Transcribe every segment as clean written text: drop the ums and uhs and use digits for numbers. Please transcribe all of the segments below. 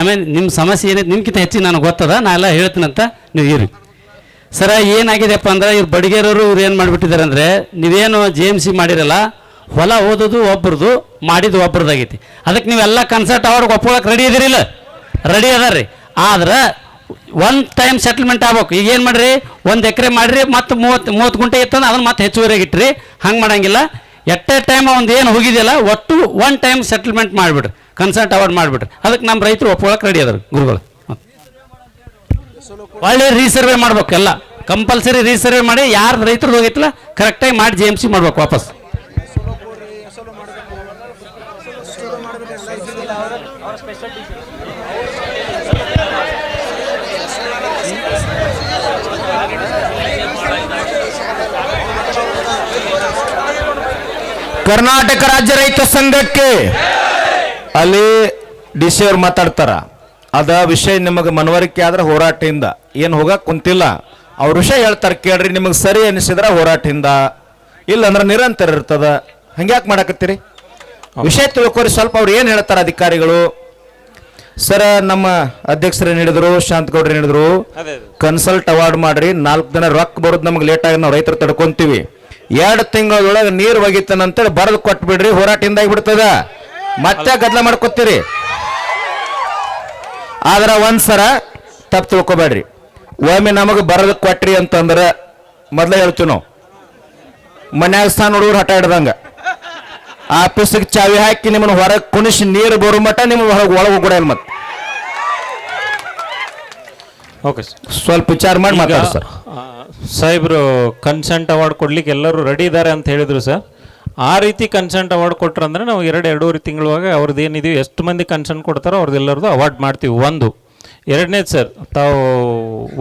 ಆಮೇಲೆ ನಿಮ್ಮ ಸಮಸ್ಯೆ ಏನೈತೆ ನಿಮ್ಗಿಂತ ಹೆಚ್ಚಿಗೆ ನನಗೆ ಗೊತ್ತದ ನಾ ಎಲ್ಲ ಹೇಳ್ತೀನಂತ ನೀವು ಇರಿ. ಸರ ಏನಾಗಿದೆಪ್ಪ ಅಂದ್ರೆ ಇವ್ರು ಬಡಿಗೇರವರು ಇವ್ರು ಏನು ಮಾಡಿಬಿಟ್ಟಿದ್ದಾರೆ ಅಂದರೆ ನೀವೇನು JMC ಮಾಡಿರಲ್ಲ, ಹೊಲ ಓದೋದು ಒಬ್ರದ್ದು ಮಾಡಿದ್ದು ಒಬ್ರದ್ದಾಗೈತಿ. ಅದಕ್ಕೆ ನೀವೆಲ್ಲ ಕನ್ಸರ್ಟ್ ಅವಾರ್ಡ್ ಒಪ್ಕೊಳಕ್ಕೆ ರೆಡಿ ಇದೀರಿಲ್ಲ? ರೆಡಿ ಅದ ರೀ. ಆದ್ರೆ ಒನ್ ಟೈಮ್ ಸೆಟ್ಲ್ಮೆಂಟ್ ಆಗ್ಬೇಕು. ಈಗ ಏನು ಮಾಡಿರಿ, 1 ಎಕರೆ ಮಾಡಿರಿ ಮತ್ತು 30 ಗುಂಟೆ ಇತ್ತಂದ್ರೆ ಅದನ್ನು ಮತ್ತೆ ಹೆಚ್ಚುವರಿಯಾಗಿ ಇಟ್ಟಿರಿ. ಹಂಗೆ ಮಾಡಂಗಿಲ್ಲ. ಎಟ್ ಎ ಟೈಮ್ ಒಂದು ಏನು ಹೋಗಿದೆಯಲ್ಲ ಒಟ್ಟು 1 ಟೈಮ್ ಸೆಟ್ಲ್ಮೆಂಟ್ ಮಾಡಿಬಿಡ್ರಿ, ಕನ್ಸರ್ಟ್ ಅವಾರ್ಡ್ ಮಾಡಿಬಿಡ್ರಿ. ಅದಕ್ಕೆ ನಮ್ಮ ರೈತರು ಒಪ್ಕೊಳಕ್ಕೆ ರೆಡಿ ಅದಾರ ಗುರುಗಳು. ಒಳ್ಳೆ ರೀಸರ್ವೆ ಮಾಡ್ಬೇಕು, ಎಲ್ಲ ಕಂಪಲ್ಸರಿ ರೀಸರ್ವೆ ಮಾಡಿ ಯಾರು ರೈತರು ಹೋಗಿತ್ತಲ್ಲ ಕರೆಕ್ಟಾಗಿ ಮಾಡಿ JMC ಮಾಡ್ಬೇಕು ವಾಪಸ್. ಕರ್ನಾಟಕ ರಾಜ್ಯ ರೈತ ಸಂಘಕ್ಕೆ ಅಲ್ಲಿ DC ಅವ್ರು ಮಾತಾಡ್ತಾರ. ಅದ ವಿಷಯ ನಿಮಗೆ ಮನವರಿಕೆ ಆದ್ರೆ ಹೋರಾಟದಿಂದ ಏನು ಹೋಗಕ್ಕೆ ಕುಂತಿಲ್ಲ. ಅವ್ರ ವಿಷಯ ಹೇಳ್ತಾರೆ ಕೇಳ್ರಿ. ನಿಮಗೆ ಸರಿ ಅನಿಸಿದ್ರೆ ಹೋರಾಟದಿಂದ, ಇಲ್ಲ ಅಂದ್ರೆ ನಿರಂತರ ಇರ್ತದ. ಹಂಗ್ಯಾಕೆ ಮಾಡಕತ್ತೀರಿ? ವಿಷಯ ತಿಳ್ಕೊರಿ ಸ್ವಲ್ಪ. ಅವ್ರು ಏನು ಹೇಳ್ತಾರೆ ಅಧಿಕಾರಿಗಳು? ಸರ ನಮ್ಮ ಅಧ್ಯಕ್ಷರು ಹೇಳಿದ್ರು, ಶಾಂತಗೌಡ್ರು ಹೇಳಿದ್ರು, ಕನ್ಸಲ್ಟ್ ಅವಾರ್ಡ್ ಮಾಡ್ರಿ, 4 ದಿನ ರೊಕ್ಕ ಬರೋದು ನಮ್ಗೆ ಲೇಟ್ ಆಗಿ ನಾವು ರೈತರು ತಡ್ಕೊಂತೀವಿ, 2 ತಿಂಗಳೊಳಗೆ ನೀರು ಒಗಿತಾನಂತೇಳಿ ಬರೆದು ಕೊಟ್ಬಿಡ್ರಿ, ಹೋರಾಟದಿಂದ ಆಗಿಬಿಡ್ತದ. ಮತ್ತೆ ಗದ್ದಲ ಮಾಡ್ಕೊತೀರಿ. ಆದ್ರೆ ಒಂದ್ಸರ ತಪ್ಪು ತಿಳ್ಕೊಬೇಡ್ರಿ. ಒಮ್ಮೆ ನಮಗೆ ಬರೆದು ಕೊಟ್ರಿ ಅಂತಂದ್ರೆ ಮೊದಲೇ ಹೇಳ್ತೀವಿ ನಾವು, ಮನ್ಯಾಗ ಸ್ಥಾನ ಹುಡುಗರು ಹಠ ಹಿಡ್ದಂಗ ಆಫೀಸಿಗೆ ಚಾವಿ ಹಾಕಿ ನಿಮ್ಮನ್ನು ಹೊರಗೆ ಕುಣಿಸಿ ನೀರು ಬರೋ ಮಟ್ಟ ನಿಮ್ಮನ್ನು ಒಳಗೆ ಹೋಗ್ಬಿಡ. ಮತ್ತೆ ಓಕೆ ಸ್ವಲ್ಪ ವಿಚಾರ ಮಾಡಿ ಮಾತಾಡಿ ಸರ್. ಸಾಹೇಬ್ರು ಕನ್ಸೆಂಟ್ ಅವಾರ್ಡ್ ಕೊಡ್ಲಿಕ್ಕೆ ಎಲ್ಲರೂ ರೆಡಿ ಇದ್ದಾರೆ ಅಂತ ಹೇಳಿದ್ರು ಸರ್. ಆ ರೀತಿ ಕನ್ಸೆಂಟ್ ಅವಾರ್ಡ್ ಕೊಟ್ರಂದ್ರೆ ನಾವು 2-2.5 ತಿಂಗಳೊಳಗೆ ಅವ್ರದ್ದು ಏನಿದೆಯೋ ಎಷ್ಟು ಮಂದಿ ಕನ್ಸೆಂಟ್ ಕೊಡ್ತಾರೋ ಅವ್ರದ್ದೆಲ್ಲರದು ಅವಾರ್ಡ್ ಮಾಡ್ತೀವಿ. 1. 2ನೇದು ಸರ್, ತಾವು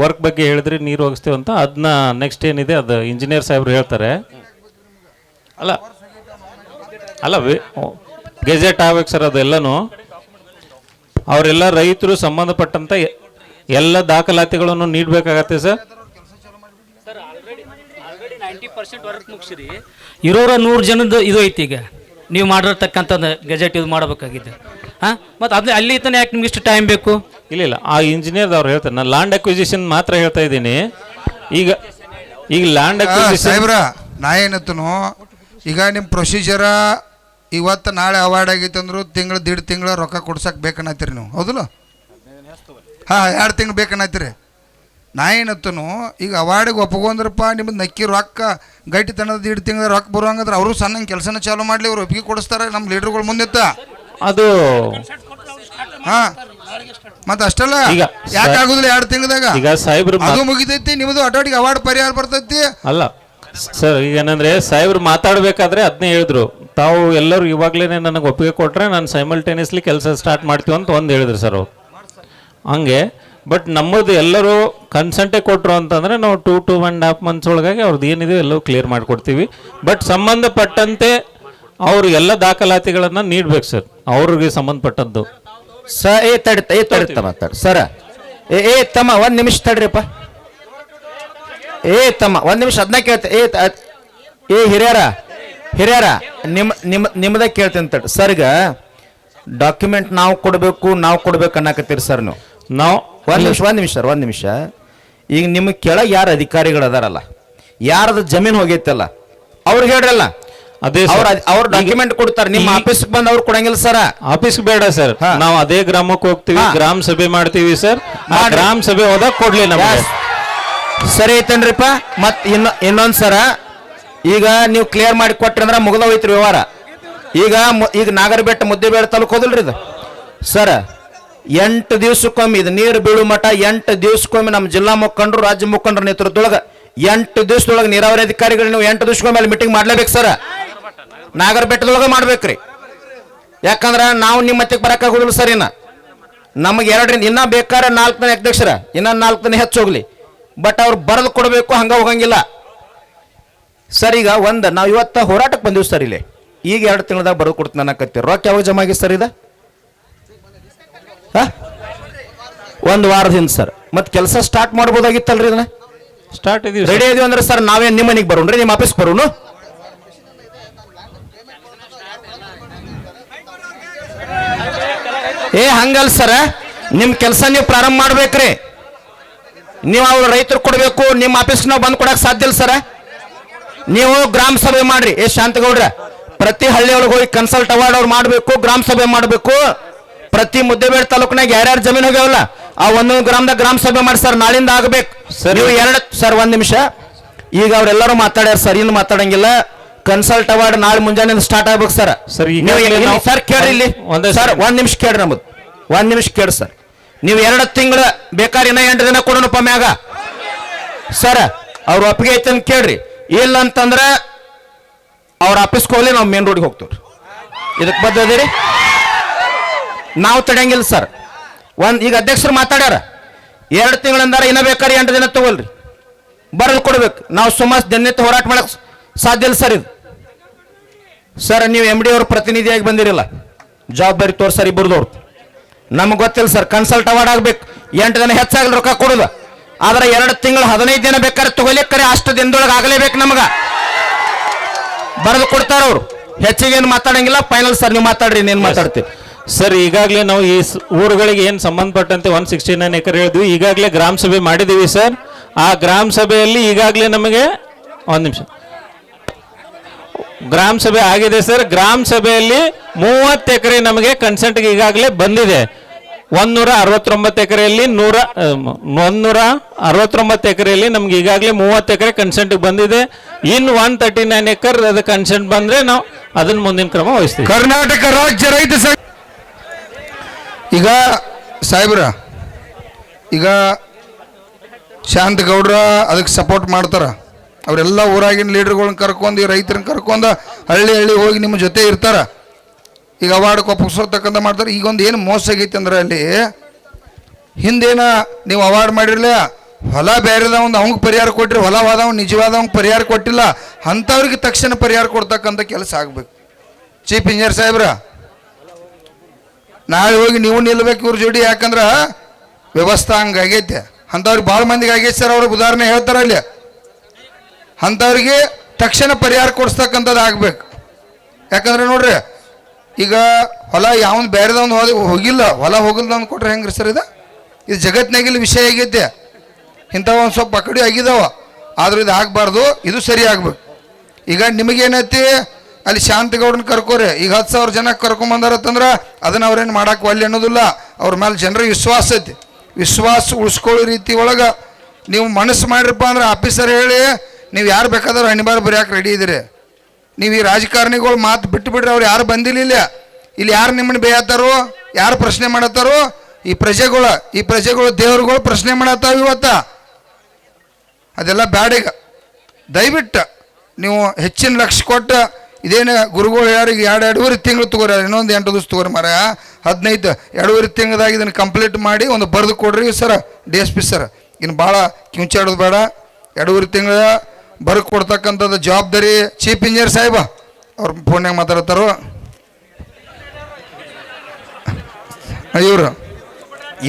ವರ್ಕ್ ಬಗ್ಗೆ ಹೇಳಿದ್ರಿ, ನೀರು ಒಗಿಸ್ತೀವಿ ಅಂತ. ಅದನ್ನ ನೆಕ್ಸ್ಟ್ ಏನಿದೆ ಅದು ಇಂಜಿನಿಯರ್ ಸಾಹೇಬ್ರು ಹೇಳ್ತಾರೆ. ಅಲ್ಲ ಗೆಜೆಟ್ ಆಗ್ಬೇಕು ಸರ್. ಅದೆಲ್ಲನೂ ಅವರೆಲ್ಲ ರೈತರು ಸಂಬಂಧಪಟ್ಟಂತ ಎಲ್ಲ ದಾಖಲಾತಿಗಳನ್ನು ನೀಡಬೇಕಾಗತ್ತೆ ಸರ್. 90% ವರ್ಕ್ ಮುಗಿಸಿರಿ, ಇರೋರ 100 ಜನದ ಇದು ಐತಿ. ಈಗ ನೀವು ಮಾಡಿರ್ತಕ್ಕಂಥದ್ದು ಗೆಜೆಟ್ ಇದು ಮಾಡಬೇಕಾಗಿದೆ. ಹಾಂ, ಮತ್ತು ಅದು ಅಲ್ಲಿ ತಾನೆ ಯಾಕೆ ನಿಮ್ಗೆ ಇಷ್ಟು ಟೈಮ್ ಬೇಕು? ಇಲ್ಲ ಆ ಇಂಜಿನಿಯರ್ ಅವ್ರು ಹೇಳ್ತಾರೆ. ನಾನು ಲ್ಯಾಂಡ್ ಅಕ್ವಿಸಿಷನ್ ಮಾತ್ರ ಹೇಳ್ತಾ ಇದ್ದೀನಿ. ಈಗ ಲ್ಯಾಂಡ್ ಅಕ್ವಿಸಿಷನ್ ಸಾಹೇಬ್ರ ನಾ ಏನತ್ತನು, ಈಗ ನಿಮ್ಮ ಪ್ರೊಸೀಜರ ಇವತ್ತು ನಾಳೆ ಅವಾರ್ಡ್ ಆಗೈತಂದ್ರು ತಿಂಗಳು 1.5 ತಿಂಗಳ ರೊಕ್ಕ ಕೊಡ್ಸಕ್ಕೆ ಬೇಕನ್ನತ್ತೀರಿ ನೀವು, ಹೌದಲ್ಲ? ಹಾಂ, 2 ತಿಂಗಳು ಬೇಕನ್ನತ್ತೀರಿ. ನಾ ಏನತ್ತನು, ಈಗ ಅವಾರ್ಡಿಗೆ ಒಪ್ಕೊಂಡ್ರಪ್ಪ ನಿಮ್ದು ನಕ್ಕಿ ರೊಕ್ಕ ಗಟ್ಟಿ ತನದ 1.5 ತಿಂಗಳ ರೊಕ್ಕ ಬರುವಂಗಂದ್ರೆ ಅವರು ಸಣ್ಣ ಕೆಲಸನ ಚಾಲು ಮಾಡಲಿ, ಅವ್ರು ಒಪ್ಪಿಗೆ ಕೊಡಿಸ್ತಾರೆ ನಮ್ಮ ಲೀಡರ್ಗಳು ಮುಂದಿತ್ತ. ಅದು ಹಾಂ, ಮತ್ತೆ ಅಷ್ಟಲ್ಲ, ಈಗ ಯಾಕೆ ಆಗುದಿಲ್ಲ 2 ತಿಂಗಳದಾಗ? ಈಗ ಸಾಹೇಬ್ರು ಅದು ಮುಗಿತೈತಿ, ನಿಮ್ಮದು ಆಟೋಟಿಗೆ ಅವಾರ್ಡ್ ಪರಿಹಾರ ಬರ್ತೈತಿ. ಅಲ್ಲ ಸರ್, ಈಗ ಏನಂದ್ರೆ ಸಾಹೇಬ್ರು ಮಾತಾಡ್ಬೇಕಾದ್ರೆ ಅದನ್ನೇ ಹೇಳಿದ್ರು. ತಾವು ಎಲ್ಲರೂ ಇವಾಗಲೇ ನನಗೆ ಒಪ್ಪಿಗೆ ಕೊಟ್ರೆ ನಾನು ಸೈಮಲ್ಟೇನಿಯಸ್ಲಿ ಕೆಲಸ ಸ್ಟಾರ್ಟ್ ಮಾಡ್ತೀವಿ ಅಂತ ಒಂದು ಹೇಳಿದ್ರು ಸರ್ ಅವ್ರು. ಹಂಗೆ ಬಟ್ ನಮ್ಮದು ಎಲ್ಲರೂ ಕನ್ಸೆಂಟೇ ಕೊಟ್ಟರು ಅಂತಂದರೆ ನಾವು 2.5 ಮಂತ್ಸ್ ಒಳಗಾಗಿ ಅವ್ರದ್ದು ಏನಿದೆ ಎಲ್ಲವೂ ಕ್ಲಿಯರ್ ಮಾಡಿಕೊಡ್ತೀವಿ. ಬಟ್ ಸಂಬಂಧಪಟ್ಟಂತೆ ಅವರು ಎಲ್ಲ ದಾಖಲಾತಿಗಳನ್ನು ನೀಡ್ಬೇಕು ಸರ್, ಅವ್ರಿಗೆ ಸಂಬಂಧಪಟ್ಟದ್ದು. ತಡಿತ ಮಾತಾಡ ಸರ. ತಮ್ಮ 1 ನಿಮಿಷ ತಡ್ರಿಪ್ಪ. ತಮ್ಮ 1 ನಿಮಿಷ ಅದನ್ನ ಕೇಳ್ತೆ. ಹಿರಿಯರ ನಿಮ್ಮದ ಕೇಳ್ತೀನಿ ತಡ್ರಿ ಸರ್. ಈಗ ಡಾಕ್ಯುಮೆಂಟ್ ನಾವು ಕೊಡ್ಬೇಕು ಅನ್ನಕತ್ತೀರಿ ಸರ್ ನೀವು. ನಾವು 1 ನಿಮಿಷ. ಈಗ ನಿಮಗೆ ಕೆಳಗೆ ಯಾರು ಅಧಿಕಾರಿಗಳು ಅದಾರಲ್ಲ, ಯಾರದು ಜಮೀನು ಹೋಗೈತಲ್ಲ ಅವ್ರಿಗೆ ಹೇಳ್ರಲ್ಲ, ಅದೇ ಅವ್ರ ಡಾಕ್ಯುಮೆಂಟ್ ಕೊಡ್ತಾರೆ. ನಿಮ್ಮ ಆಫೀಸ್ ಬಂದು ಅವ್ರು ಕೊಡಂಗಿಲ್ಲ ಸರ್. ಆಫೀಸ್ ಬೇಡ ಸರ್, ನಾವು ಅದೇ ಗ್ರಾಮಕ್ಕೆ ಹೋಗ್ತೀವಿ, ಗ್ರಾಮ ಸಭೆ ಮಾಡ್ತೀವಿ ಸರ್. ಗ್ರಾಮ ಸಭೆ ಹೋದಾಗ ಕೊಡ್ಲಿ ನಮಗೆ. ಸರಿ ಐತೇನ್ರಿಪ್ಪ. ಮತ್ ಇನ್ನೊಂದ್ಸರ ಈಗ ನೀವು ಕ್ಲಿಯರ್ ಮಾಡಿ ಕೊಟ್ರಿ ಅಂದ್ರೆ ಮುಗ್ದ ಹೋಯ್ತ್ರಿ ವ್ಯವಹಾರ. ಈಗ ನಾಗರಬೆಟ್ಟ ಮುದ್ದೇಬೇಡ ತಾಲೂಕು ಹೋದಲ್ರಿ ಇದು ಸರ್. 8 ದಿವಸಕ್ಕೊಮ್ಮೆ ಇದು ನೀರು ಬೀಳು ಮಠ 8 ದಿವಸಕ್ಕೊಮ್ಮೆ ನಮ್ಮ ಜಿಲ್ಲಾ ಮುಖಂಡರು, ರಾಜ್ಯ ಮುಖಂಡರ ನೇತೃತ್ವದೊಳಗೆ 8 ದಿವಸದೊಳಗೆ ನೀರಾವರಿ ಅಧಿಕಾರಿಗಳು ನೀವು 8 ದಿವಸಕ್ಕೊಮ್ಮೆ ಅಲ್ಲಿ ಮೀಟಿಂಗ್ ಮಾಡ್ಲೇಬೇಕು ಸರ್. ನಾಗರ ಬೆಟ್ಟದೊಳಗೆ ಮಾಡ್ಬೇಕ್ರಿ. ಯಾಕಂದ್ರೆ ನಾವು ನಿಮ್ಮ ಮತ್ತಿಗೆ ಬರೋಕ್ಕಾಗೋದಿಲ್ಲ ಸರ್. ನಮಗೆ 2 ಇನ್ನೂ ಬೇಕಾದ್ರೆ 4 ದಿನ ಅಧ್ಯಕ್ಷರ, ಇನ್ನೂ 4 ದಿನ ಹೆಚ್ಚು ಹೋಗ್ಲಿ, ಬಟ್ ಅವ್ರು ಬರೆದು ಕೊಡಬೇಕು, ಹಂಗೆ ಹೋಗಂಗಿಲ್ಲ ಸರ್. ಈಗ ನಾವು ಇವತ್ತು ಹೋರಾಟಕ್ಕೆ ಬಂದಿವಿ ಸರ್. ಇಲ್ಲಿ ಈಗ 2 ತಿಂಗಳದಾಗ ಬರೆದು ಕೊಡ್ತೀನಿ ಅನ್ನಕತ್ತೀರಿ. ರೊಕ್ಕ ಯಾವಾಗ ಜಮಾ ಆಗಿ ಸರ್? 1 ವಾರದಿಂದ ಸರ್. ಮತ್ತೆ ಕೆಲಸ ಸ್ಟಾರ್ಟ್ ಮಾಡ್ಬೋದಾಗಿತ್ತಲ್ರಿ? ಇದನ್ನ ಸ್ಟಾರ್ಟ್ ಇದೀವಿ, ರೆಡಿ ಇದೀವಿ ಅಂದ್ರೆ ಸರ್ ನಾವೇನು ನಿಮ್ಮ ಮನೆಗೆ ಬರೋಣ್ರಿ, ನಿಮ್ಮ ಆಫೀಸ್ ಬರೋನು? ಹಂಗಲ್ ಸರ, ನಿಮ್ಮ ಕೆಲಸ ನೀವು ಪ್ರಾರಂಭ ಮಾಡ್ಬೇಕ್ರಿ. ನೀವು ಅವ್ರು ರೈತರು ಕೊಡಬೇಕು, ನಿಮ್ಮ ಆಫೀಸ್ ನಾವು ಬಂದು ಕೊಡಕ್ಕೆ ಸಾಧ್ಯ ಇಲ್ಲ ಸರ. ನೀವು ಗ್ರಾಮ ಸಭೆ ಮಾಡ್ರಿ. ಶಾಂತಗೌಡ್ರ, ಪ್ರತಿ ಹಳ್ಳಿ ಒಳಗೆ ಹೋಗಿ ಕನ್ಸಲ್ಟ್ ಅವಾರ್ಡ್ ಅವ್ರು ಮಾಡಬೇಕು, ಗ್ರಾಮ ಸಭೆ ಮಾಡಬೇಕು. ಪ್ರತಿ ಮುದ್ದೇಬೇಡ ತಾಲೂಕಿನಾಗ ಯಾರ್ಯಾರು ಜಮೀನು ಹೋಗ್ಯಾವಲ್ಲ ಆ ಒಂದೊಂದು ಗ್ರಾಮದಾಗ ಗ್ರಾಮ ಸಭೆ ಮಾಡಿ ಸರ್, ನಾಳಿಂದ ಆಗಬೇಕು ಸರ್. ನೀವು ಸರ್ ಒಂದ್ ನಿಮಿಷ, ಈಗ ಅವ್ರೆಲ್ಲರೂ ಮಾತಾಡ್ಯಾರ ಸರ್, ಇನ್ನು ಮಾತಾಡಂಗಿಲ್ಲ. ಕನ್ಸಲ್ಟ್ ಅವಾರ್ಡ್ ನಾಳೆ ಮುಂಜಾನೆ ಸ್ಟಾರ್ಟ್ ಆಗ್ಬೇಕು ಸರ್. ಸರ್, ಈಗ ಸರ್ ಕೇಳ್ರಿ ಇಲ್ಲಿ ಸರ್, ಒಂದ್ ನಿಮಿಷ ಕೇಳ್ರಿ, ನಮ್ಮದು ಒಂದ್ ನಿಮಿಷ ಕೇಳಿ ಸರ್. ನೀವು 2 ತಿಂಗಳು ಬೇಕಾದ್ರೆ ಇನ್ನ 8 ದಿನ ಕೊಡೋಣಪ್ಪ ಮ್ಯಾಗ ಸರ್. ಅವ್ರ ಒಪ್ಪಿಗೆ ಐತೆ ಅಂತ ಕೇಳ್ರಿ. ಇಲ್ಲ ಅಂತಂದ್ರೆ ಅವ್ರ ಆಫೀಸ್ಗೆ ಹೋಗ್ಲಿ, ನಾವು ಮೇನ್ ರೋಡ್ಗೆ ಹೋಗ್ತೀವಿ. ಇದಕ್ಕೆ ಬದ್ದದಿರಿ, ನಾವು ತಡೆಯಂಗಿಲ್ಲ ಸರ್. ಈಗ ಅಧ್ಯಕ್ಷರು ಮಾತಾಡ್ಯಾರ, 2 ತಿಂಗಳಿಂದಾರ ಇನ್ನ ಬೇಕಾದ್ರೆ 8 ದಿನ ತಗೊಳ್ರಿ, ಬರೆದು ಕೊಡ್ಬೇಕು. ನಾವು ಸುಮಾರು ದಿನನಿತ್ಯ ಹೋರಾಟ ಮಾಡಕ್ ಸಾಧ್ಯ ಇಲ್ಲ ಸರ್. ಇದು ಸರ್, ನೀವು MD ಅವ್ರ ಪ್ರತಿನಿಧಿಯಾಗಿ ಬಂದಿರಲ್ಲ, ಜವಾಬ್ದಾರಿ ತೋರ್ಸರ್ ಇಬ್ಬರದವ್ರು. ನಮ್ಗೆ ಗೊತ್ತಿಲ್ಲ ಸರ್, ಕನ್ಸಲ್ಟ್ ಅವಾರ್ಡ್ ಆಗ್ಬೇಕು. 8 ದಿನ ಹೆಚ್ಚಾಗಲಿ ರೊಕ್ಕ ಕೊಡೋದು. ಆದ್ರೆ 2 ತಿಂಗಳು 15 ದಿನ ಬೇಕಾದ್ರೆ ತಗೊಲಿಕ್ಕರೆ ಅಷ್ಟು ದಿನದೊಳಗೆ ಆಗಲೇಬೇಕು. ನಮ್ಗೆ ಬರೆದು ಕೊಡ್ತಾರ ಅವ್ರು. ಹೆಚ್ಚಿಗೆ ಏನು ಮಾತಾಡಂಗಿಲ್ಲ. ಫೈನಲ್ ಸರ್, ನೀವು ಮಾತಾಡ್ರಿ, ಇನ್ನೇನು ಮಾತಾಡ್ತೀವಿ ಸರ್. ಈಗಾಗಲೇ ನಾವು ಈ ಊರುಗಳಿಗೆ ಏನು ಸಂಬಂಧಪಟ್ಟಂತೆ 169 ಎಕರೆ ಹೇಳಿದ್ವಿ. ಈಗಾಗಲೇ ಗ್ರಾಮ ಸಭೆ ಮಾಡಿದ್ದೀವಿ ಸರ್. ಆ ಗ್ರಾಮ ಸಭೆಯಲ್ಲಿ ಈಗಾಗಲೇ ನಮಗೆ ಒಂದು ನಿಮಿಷ ಗ್ರಾಮ ಸಭೆ ಆಗಿದೆ ಸರ್. ಗ್ರಾಮ ಸಭೆಯಲ್ಲಿ 30 ಎಕರೆ ನಮಗೆ ಕನ್ಸೆಂಟ್ಗೆ ಈಗಾಗಲೇ ಬಂದಿದೆ. 169 ಎಕರೆಯಲ್ಲಿ 169 ಎಕರೆಯಲ್ಲಿ ನಮ್ಗೆ ಈಗಾಗಲೇ 30 ಎಕರೆ ಕನ್ಸೆಂಟ್ಗೆ ಬಂದಿದೆ. ಇನ್ನು 139 ಎಕರೆ ಅದು ಕನ್ಸೆಂಟ್ ಬಂದ್ರೆ ನಾವು ಅದನ್ನ ಮುಂದಿನ ಕ್ರಮ ವಹಿಸ್ತೀವಿ. ಕರ್ನಾಟಕ ರಾಜ್ಯ ರೈತ ಸಂಘ ಈಗ ಸಾಹೇಬ್ರ, ಈಗ ಶಾಂತಗೌಡ್ರ ಅದಕ್ಕೆ ಸಪೋರ್ಟ್ ಮಾಡ್ತಾರ. ಅವರೆಲ್ಲ ಊರಾಗಿನ ಲೀಡರ್ಗಳನ್ನ ಕರ್ಕೊಂಡು, ರೈತರನ್ನ ಕರ್ಕೊಂಡು ಹಳ್ಳಿ ಹೋಗಿ ನಿಮ್ಮ ಜೊತೆ ಇರ್ತಾರ. ಈಗ ಅವಾರ್ಡ್ ಒಪ್ಪಿಸೋತಕ್ಕಂಥ ಮಾಡ್ತಾರೆ. ಈಗೊಂದು ಏನು ಮೋಸ ಆಗೈತೆ ಅಂದ್ರೆ, ಅಲ್ಲಿ ಹಿಂದೇನ ನೀವು ಅವಾರ್ಡ್ ಮಾಡಿರಲಿಲ್ಲ, ಹೊಲ ಬೇರೆದವಂದು ಅವಂಗೆ ಪರಿಹಾರ ಕೊಟ್ಟಿರಿ, ಹೊಲವಾದವ್ ನಿಜವಾದವಂಗೆ ಪರಿಹಾರ ಕೊಟ್ಟಿಲ್ಲ. ಅಂಥವ್ರಿಗೆ ತಕ್ಷಣ ಪರಿಹಾರ ಕೊಡ್ತಕ್ಕಂಥ ಕೆಲಸ ಆಗ್ಬೇಕು. ಚೀಫ್ ಇಂಜಿನಿಯರ್ ಸಾಹೇಬ್ರ, ನಾಳೆ ಹೋಗಿ ನೀವು ನಿಲ್ಬೇಕು ಇವ್ರ ಜೋಡಿ. ಯಾಕಂದ್ರೆ ವ್ಯವಸ್ಥೆ ಹಂಗಾಗೈತೆ. ಅಂಥವ್ರಿಗೆ ಭಾಳ ಮಂದಿಗೆ ಆಗೈತೆ ಸರ್. ಅವ್ರಿಗೆ ಉದಾಹರಣೆ ಹೇಳ್ತಾರೆ ಅಲ್ಲಿ. ಅಂಥವ್ರಿಗೆ ತಕ್ಷಣ ಪರಿಹಾರ ಕೊಡಿಸ್ತಕ್ಕಂಥದ್ದು ಆಗ್ಬೇಕು. ಯಾಕಂದ್ರೆ ನೋಡ್ರಿ, ಈಗ ಹೊಲ ಯಾವನ್ ಬೇರೆದವ್ನು ಹೋಗಿಲ್ಲ, ಹೊಲ ಹೋಗಿಲ್ದವ್ನು ಕೊಟ್ರೆ ಹೆಂಗ್ರಿ ಸರ್? ಇದು ಜಗತ್ತಿನಾಗಿಲ್ಲ ವಿಷಯ ಆಗೈತೆ. ಇಂಥವು ಒಂದು ಸ್ವಲ್ಪ ಕಡೆ ಆಗಿದಾವ. ಆದ್ರೂ ಇದು ಆಗಬಾರ್ದು, ಇದು ಸರಿ ಆಗ್ಬೇಕು. ಈಗ ನಿಮಗೇನೈತಿ, ಅಲ್ಲಿ ಶಾಂತಗೌಡನ ಕರ್ಕೋರಿ. ಈಗ 10,000 ಜನ ಕರ್ಕೊಂಬಂದಾರತ್ತಂದ್ರೆ ಅದನ್ನ ಅವ್ರೇನು ಮಾಡಕ್ಕೆ ಒಳ್ಳೆ ಅನ್ನೋದಿಲ್ಲ. ಅವ್ರ ಮೇಲೆ ಜನರಿಗೆ ವಿಶ್ವಾಸ ಐತಿ. ವಿಶ್ವಾಸ ಉಳಿಸ್ಕೊಳ್ಳೋ ರೀತಿ ಒಳಗೆ ನೀವು ಮನಸ್ಸು ಮಾಡಿರಪ್ಪ ಅಂದ್ರೆ ಆಫೀಸರ್ ಹೇಳಿ ನೀವು ಯಾರು ಬೇಕಾದ್ರೂ ಹಣಿಬಾರ್ ಬರೆಯಕ್ಕೆ ರೆಡಿ ಇದ್ದೀರಿ. ನೀವು ಈ ರಾಜಕಾರಣಿಗಳು ಮಾತು ಬಿಟ್ಟು ಬಿಡ್ರಿ. ಅವ್ರು ಯಾರು ಬಂದಿಲ್ಲ ಇಲ್ಲಿ ಯಾರು ನಿಮ್ಮನ್ನು ಬೇಯತ್ತಾರೋ, ಯಾರು ಪ್ರಶ್ನೆ ಮಾಡತ್ತಾರೋ? ಈ ಪ್ರಜೆಗಳು ದೇವ್ರುಗಳು ಪ್ರಶ್ನೆ ಮಾಡತ್ತಾವ ಇವತ್ತ. ಅದೆಲ್ಲ ಬ್ಯಾಡೀಗ. ದಯವಿಟ್ಟು ನೀವು ಹೆಚ್ಚಿನ ಲಕ್ಷ್ಯ ಕೊಟ್ಟು, ಇದೇನು ಗುರುಗಳು ಯಾರಿಗೆ 2.5 ತಿಂಗಳು ತಗೋರಿ, ಇನ್ನೊಂದು 8 ದಿವಸ ತಗೋರಿ ಮರ 15 2.5 ತಿಂಗಳದಾಗ ಇದನ್ನು ಕಂಪ್ಲೀಟ್ ಮಾಡಿ ಒಂದು ಬರೆದು ಕೊಡ್ರಿ ಸರ್. DSP ಸರ್, ಇನ್ನು ಭಾಳ ಕಿಂಚಾಡೋದು ಬೇಡ. 2.5 ತಿಂಗಳ ಬರೆದು ಕೊಡ್ತಕ್ಕಂಥದ್ದು ಜವಾಬ್ದಾರಿ ಚೀಫ್ ಇಂಜಿನಿಯರ್ ಸಾಹೇಬ ಅವ್ರ ಫೋನ್ಯಾಗ ಮಾತಾಡ್ತಾರೋ.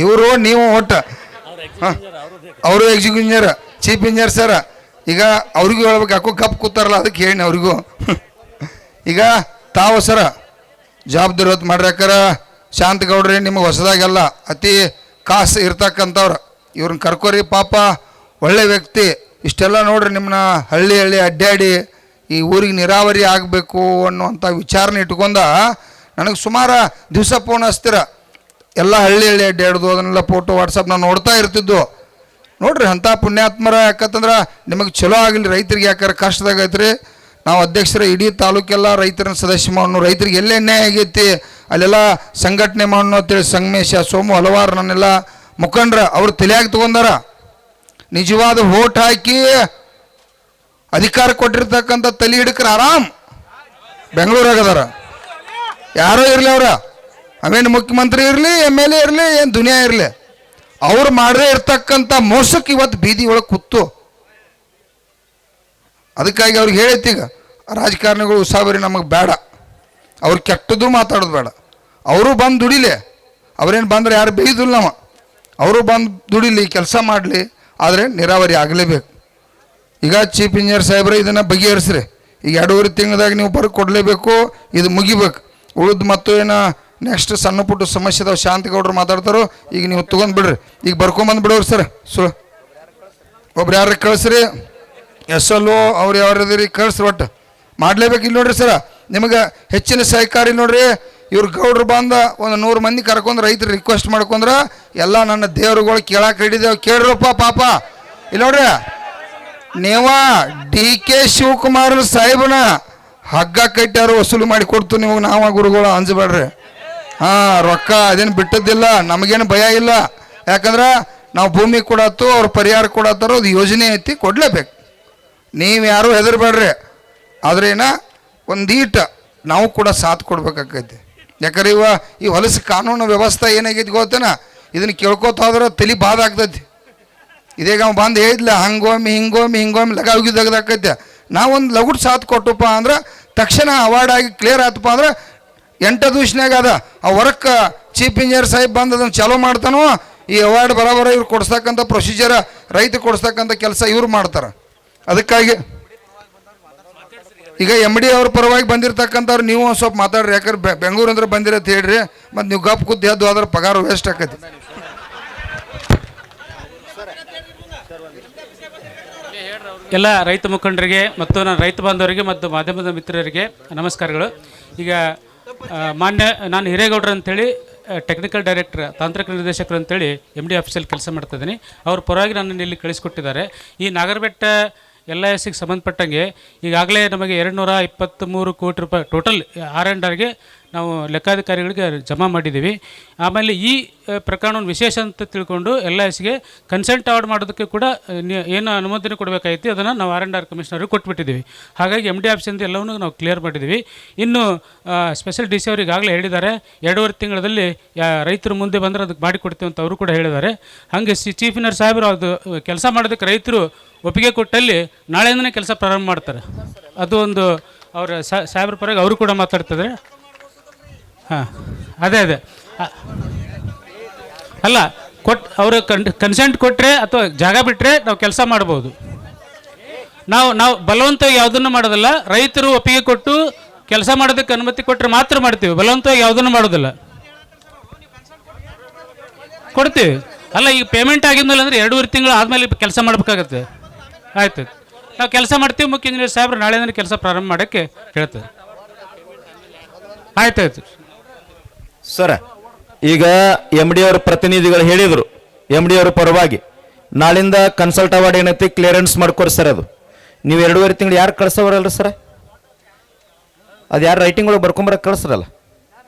ಇವರು ನೀವು ಒಟ್ಟು ಹಾಂ, ಅವರು executive engineer, chief engineer sir. ಈಗ ಅವ್ರಿಗೂ ಹೇಳ್ಬೇಕು, ಯಾಕೋ ಕಪ್ ಕೂತಾರಲ್ಲ, ಅದಕ್ಕೆ ಹೇಳಿ ಅವ್ರಿಗೂ. ಈಗ ತಾವು ಸರ ಜವಾಬ್ದಾರಿ ಹೊತ್ತು ಮಾಡ್ರಿ. ಯಾಕಾರ ಶಾಂತಗೌಡ್ರಿ ನಿಮಗೆ ಹೊಸದಾಗೆಲ್ಲ ಅತಿ ಕಾಸು ಇರ್ತಕ್ಕಂಥವ್ರು. ಇವ್ರನ್ನ ಕರ್ಕೋರಿ, ಪಾಪ ಒಳ್ಳೆ ವ್ಯಕ್ತಿ. ಇಷ್ಟೆಲ್ಲ ನೋಡ್ರಿ, ನಿಮ್ಮನ್ನ ಹಳ್ಳಿ ಅಡ್ಡಾಡಿ ಈ ಊರಿಗೆ ನೀರಾವರಿ ಆಗಬೇಕು ಅನ್ನುವಂಥ ವಿಚಾರನ ಇಟ್ಕೊಂಡ ನನಗೆ ಸುಮಾರು ದಿವಸ ಫೋನ್ ಹಚ್ತೀರ. ಎಲ್ಲ ಹಳ್ಳಿ ಅಡ್ಡಾಡೋದು, ಅದನ್ನೆಲ್ಲ ಫೋಟೋ ವಾಟ್ಸಪ್ನ ನೋಡ್ತಾ ಇರ್ತಿದ್ದು. ನೋಡ್ರಿ ಅಂಥ ಪುಣ್ಯಾತ್ಮರ. ಯಾಕಂತಂದ್ರೆ ನಿಮಗೆ ಚಲೋ ಆಗಲಿ, ರೈತರಿಗೆ ಯಾಕಾರ ಕಷ್ಟದಾಗ ಐತ್ರಿ. ನಾವು ಅಧ್ಯಕ್ಷರ ಇಡೀ ತಾಲೂಕೆಲ್ಲ ರೈತರನ್ನ ಸದಸ್ಯ ಮಾಡೋಣ. ರೈತರಿಗೆ ಎಲ್ಲೇ ಅನ್ಯಾಯ ಆಗೈತಿ ಅಲ್ಲೆಲ್ಲ ಸಂಘಟನೆ ಮಾಡೋಣ ಅಂತೇಳಿ ಸಂಗಮೇಶ, ಸೋಮು, ಹಲವಾರು ನನ್ನೆಲ್ಲ ಮುಖಂಡ್ರ ಅವ್ರು ತಲೆಯಾಗಿ ತೊಗೊಂಡಾರ. ನಿಜವಾದ ವೋಟ್ ಹಾಕಿ ಅಧಿಕಾರ ಕೊಟ್ಟಿರ್ತಕ್ಕಂಥ ತಲೆ ಹಿಡಕ್ರ ಆರಾಮ್ ಬೆಂಗಳೂರಾಗದಾರ. ಯಾರೋ ಇರಲಿ, ಅವೇನು ಮುಖ್ಯಮಂತ್ರಿ ಇರಲಿ, MLA ಇರಲಿ, ಏನು ದುನಿಯಾ ಇರಲಿ, ಅವ್ರು ಮಾಡದೇ ಇರ್ತಕ್ಕಂಥ ಮೋಸಕ್ಕೆ ಇವತ್ತು ಬೀದಿ ಒಳಗೆ ಕೂತು. ಅದಕ್ಕಾಗಿ ಅವ್ರಿಗೆ ಹೇಳೈತಿ, ಈಗ ರಾಜಕಾರಣಿಗಳು ಉಸಾಬರಿ ನಮಗೆ ಬೇಡ, ಅವ್ರು ಕೆಟ್ಟದ್ದು ಮಾತಾಡೋದು ಬೇಡ. ಅವರು ಬಂದು ದುಡಿಲಿ. ಅವ್ರೇನು ಬಂದ್ರೆ ಯಾರು ಬೇಯ್ದಿಲ್ಲ. ಅವರು ಬಂದು ದುಡಿಲಿ, ಕೆಲಸ ಮಾಡಲಿ, ಆದರೆ ನೀರಾವರಿ ಆಗಲೇಬೇಕು. ಈಗ ಚೀಫ್ ಇಂಜಿನಿಯರ್ ಸಾಹೇಬ್ರೆ ಇದನ್ನು ಬಗೆಹರಿಸ್ರಿ. ಈಗ 2.5 ತಿಂಗಳದಾಗ ನೀವು ಬರೆದು ಕೊಡಲೇಬೇಕು. ಇದು ಮುಗಿಬೇಕು. ಉಳಿದು ಮತ್ತು ಏನು ನೆಕ್ಸ್ಟ್ ಸಣ್ಣ ಪುಟ್ಟ ಸಮಸ್ಯೆ ಅದಾವ, ಶಾಂತಿಗೌಡರು ಮಾತಾಡ್ತಾರೋ. ಈಗ ನೀವು ತೊಗೊಂಡು ಬಿಡ್ರಿ, ಈಗ ಬರ್ಕೊಂಬಂದು ಬಿಡೋರು ಸರ್. ಒಬ್ರು ಯಾರು ಕಳಿಸ್ರಿ, SLO ಅವ್ರು ಯಾವ್ರಿ ಕಳಿಸ್ರಿ, ಒಟ್ಟು ಮಾಡಲೇಬೇಕು. ಇಲ್ಲಿ ನೋಡ್ರಿ ಸರ, ನಿಮಗೆ ಹೆಚ್ಚಿನ ಸಹಕಾರಿ ನೋಡ್ರಿ. ಇವ್ರು ಗೌಡ್ರು ಬಂದ ಒಂದು 100 ಮಂದಿ ಕರ್ಕೊಂಡ್ರೆ ರೈತರು ರಿಕ್ವೆಸ್ಟ್ ಮಾಡ್ಕೊಂಡ್ರೆ ಎಲ್ಲ ನನ್ನ ದೇವ್ರುಗಳು ಕೇಳಕ್ಕೆ ಹಿಡಿದೇವು. ಕೇಳ್ರಪ್ಪ ಪಾಪ. ಇಲ್ಲಿ ನೋಡ್ರಿ, ನೀವ DK ಶಿವಕುಮಾರ್ ಸಾಹೇಬನ ಹಗ್ಗ ಕಟ್ಟಾರು ವಸೂಲು ಮಾಡಿ ಕೊಡ್ತು ನಿಮಗೆ. ನಾವ ಗುರುಗಳು ಅಂಜಬೇಡ್ರಿ. ಹಾಂ, ರೊಕ್ಕ ಅದೇನು ಬಿಟ್ಟದ್ದಿಲ್ಲ, ನಮಗೇನು ಭಯ ಇಲ್ಲ. ಯಾಕಂದ್ರೆ ನಾವು ಭೂಮಿ ಕೊಡತ್ತು, ಅವ್ರ ಪರಿಹಾರ ಕೊಡತ್ತಾರೋ, ಅದು ಯೋಜನೆ ಐತಿ, ಕೊಡಲೇಬೇಕು. ನೀವು ಯಾರು ಹೆದರ್ಬೇಡ್ರಿ. ಆದ್ರೇನ ಒಂದೀಟ ನಾವು ಕೂಡ ಸಾಥ್ ಕೊಡ್ಬೇಕಾಕೈತಿ. ಯಾಕಂದ್ರೆ ಈ ಹೊಲಸು ಕಾನೂನು ವ್ಯವಸ್ಥೆ ಏನಾಗೈತಿ ಗೊತ್ತೇನ, ಇದನ್ನು ಕೇಳ್ಕೊತ ಹೋದ್ರೆ ತಲೆ ಬಾಧ ಆಗ್ತೈತಿ. ಇದೇಗ ಅವ ಬಂದು ಹೇಳಿದ್ಲ, ಹಿಂಗೊಮ್ಮೆ ಲಗ ಹೋಗಿ ತೆಗ್ದಾಕೈತೆ. ನಾವೊಂದು ಲಗುಟ್ ಸಾಥ್ ಕೊಟ್ಟಪ್ಪ ಅಂದ್ರೆ ತಕ್ಷಣ ಅವಾರ್ಡ್ ಆಗಿ ಕ್ಲಿಯರ್ ಆತಪ್ಪ ಅಂದ್ರೆ 8 ದಿವ್ಸನಾಗ ಅದ ಆ ವರ್ಕ್ ಚೀಫ್ ಇಂಜಿನಿಯರ್ ಸಾಹೇಬ್ ಬಂದು ಅದನ್ನು ಚಾಲೂ ಮಾಡ್ತಾನೋ. ಈ ಅವಾರ್ಡ್ ಬರೋಬರ ಇವ್ರು ಕೊಡ್ಸ್ತಕ್ಕಂಥ ಪ್ರೊಸೀಜರ್, ರೈತ ಕೊಡ್ಸ್ತಕ್ಕಂಥ ಕೆಲಸ ಇವ್ರು ಮಾಡ್ತಾರೆ. ಅದಕ್ಕಾಗಿ ಈಗ MD ಅವ್ರ ಪರವಾಗಿ ಬಂದಿರತಕ್ಕಂಥವ್ರು ನೀವು ಒಂದು ಸ್ವಲ್ಪ ಮಾತಾಡ್ರಿ. ಯಾಕಂದ್ರೆ ಬೆಂಗಳೂರು ಅಂದ್ರೆ ಬಂದಿರತ್ತ ಹೇಳ್ರಿ, ಮತ್ತು ನೀವು ಗಪ್ ಕೂತ್ ಎದ್ದು ಹೋದ್ರೆ ಪಗಾರ ವೇಸ್ಟ್ ಆಕೈತಿ. ಎಲ್ಲ ರೈತ ಮುಖಂಡರಿಗೆ ಮತ್ತು ನನ್ನ ರೈತ ಬಾಂಧವರಿಗೆ ಮತ್ತು ಮಾಧ್ಯಮದ ಮಿತ್ರರಿಗೆ ನಮಸ್ಕಾರಗಳು. ಈಗ ನಾನು ಹಿರೇಗೌಡರು ಅಂಥೇಳಿ ಟೆಕ್ನಿಕಲ್ ಡೈರೆಕ್ಟರ್, ತಾಂತ್ರಿಕ ನಿರ್ದೇಶಕರು ಅಂತೇಳಿ MD ಆಫೀಸಲ್ಲಿ ಕೆಲಸ ಮಾಡ್ತಾಯಿದ್ದೀನಿ. ಅವ್ರ ಪರವಾಗಿ ನನ್ನನ್ನು ಇಲ್ಲಿ ಕಳಿಸ್ಕೊಟ್ಟಿದ್ದಾರೆ. ಈ ನಾಗರಬೆಟ್ಟ LISಗೆ ಸಂಬಂಧಪಟ್ಟಂಗೆ ಈಗಾಗಲೇ ನಮಗೆ 223 ಕೋಟಿ ರೂಪಾಯಿ ಟೋಟಲ್ R&Rಗೆ ನಾವು ಲೆಕ್ಕಾಧಿಕಾರಿಗಳಿಗೆ ಜಮಾ ಮಾಡಿದ್ದೀವಿ. ಆಮೇಲೆ ಈ ಪ್ರಕರಣವನ್ನು ವಿಶೇಷ ಅಂತ ತಿಳ್ಕೊಂಡು LISಗೆ ಕನ್ಸೆಂಟ್ ಅವಾರ್ಡ್ ಮಾಡೋದಕ್ಕೆ ಕೂಡ ಏನು ಅನುಮೋದನೆ ಕೊಡಬೇಕಾಗಿತ್ತು ಅದನ್ನು ನಾವು R&R ಕಮಿಷನರ್ಗೆ ಕೊಟ್ಬಿಟ್ಟಿದ್ದೀವಿ. ಹಾಗಾಗಿ MD ಆಫೀಸಿಂದ ಎಲ್ಲವನ್ನೂ ನಾವು ಕ್ಲಿಯರ್ ಮಾಡಿದ್ದೀವಿ. ಇನ್ನು ಸ್ಪೆಷಲ್ DC ಅವರು ಈಗಾಗಲೇ ಹೇಳಿದ್ದಾರೆ, 2.5 ತಿಂಗಳಲ್ಲಿ ರೈತರು ಮುಂದೆ ಬಂದರೆ ಅದಕ್ಕೆ ಮಾಡಿಕೊಡ್ತೀವಿ ಅಂತ ಅವರು ಕೂಡ ಹೇಳಿದ್ದಾರೆ. ಹಾಗೆ ಚೀಫ್ ಇಂಜಿನಿಯರ್ ಸಾಹೇಬರು ಅದು ಕೆಲಸ ಮಾಡೋದಕ್ಕೆ ರೈತರು ಒಪ್ಪಿಗೆ ಕೊಟ್ಟಲ್ಲಿ ನಾಳೆಯಿಂದನೇ ಕೆಲಸ ಪ್ರಾರಂಭ ಮಾಡ್ತಾರೆ. ಅದು ಒಂದು ಅವರ ಸಾಹೇಬ್ರ ಪರವಾಗಿ ಅವರು ಕೂಡ ಮಾತಾಡ್ತಿದ್ದಾರೆ. ಹಾಂ, ಅದೇ ಅಲ್ಲ ಅವರು ಕನ್ಸೆಂಟ್ ಕೊಟ್ಟರೆ ಅಥವಾ ಜಾಗ ಬಿಟ್ಟರೆ ನಾವು ಕೆಲಸ ಮಾಡ್ಬೋದು. ನಾವು ಬಲವಂತವಾಗಿ ಯಾವುದನ್ನು ಮಾಡೋದಿಲ್ಲ. ರೈತರು ಒಪ್ಪಿಗೆ ಕೊಟ್ಟು ಕೆಲಸ ಮಾಡೋದಕ್ಕೆ ಅನುಮತಿ ಕೊಟ್ಟರೆ ಮಾತ್ರ ಮಾಡ್ತೀವಿ, ಬಲವಂತವಾಗಿ ಯಾವುದನ್ನು ಮಾಡೋದಿಲ್ಲ. ಕೊಡ್ತೀವಿ. ಅಲ್ಲ, ಈಗ ಪೇಮೆಂಟ್ ಆಗಿದ್ಮೇಲೆ ಅಂದರೆ 2.5 ತಿಂಗಳು ಆದಮೇಲೆ ಕೆಲಸ ಮಾಡಬೇಕಾಗತ್ತೆ. ಆಯ್ತು, ನಾವು ಕೆಲಸ ಮಾಡ್ತೀವಿ. ಮುಖ್ಯ ಇಂಜಿನಿಯರ್ ಸಾಹೇಬ್ರು ನಾಳೆಯಿಂದ ಕೆಲಸ ಪ್ರಾರಂಭ ಮಾಡೋಕ್ಕೆ ಹೇಳ್ತಾರೆ. ಆಯ್ತಾಯ್ತು ಸರ. ಈಗ MD ಅವ್ರ ಪ್ರತಿನಿಧಿಗಳು ಹೇಳಿದರು, MD ಅವ್ರ ಪರವಾಗಿ ನಾಳಿಂದ ಕನ್ಸಲ್ಟ್ ಅವಾರ್ಡ್ ಏನೈತಿ ಕ್ಲಿಯರೆನ್ಸ್ ಮಾಡ್ಕೊರಿ ಸರ್. ಅದು ನೀವು 2.5 ತಿಂಗಳು ಯಾರು ಕಳ್ಸೋರಲ್ರಿ ಸರ, ಅದು ಯಾರು ರೈಟಿಂಗ್ ಒಳಗೆ ಬರ್ಕೊಂಬರಕ್ಕೆ ಕಳಿಸ್ರಲ್ಲ,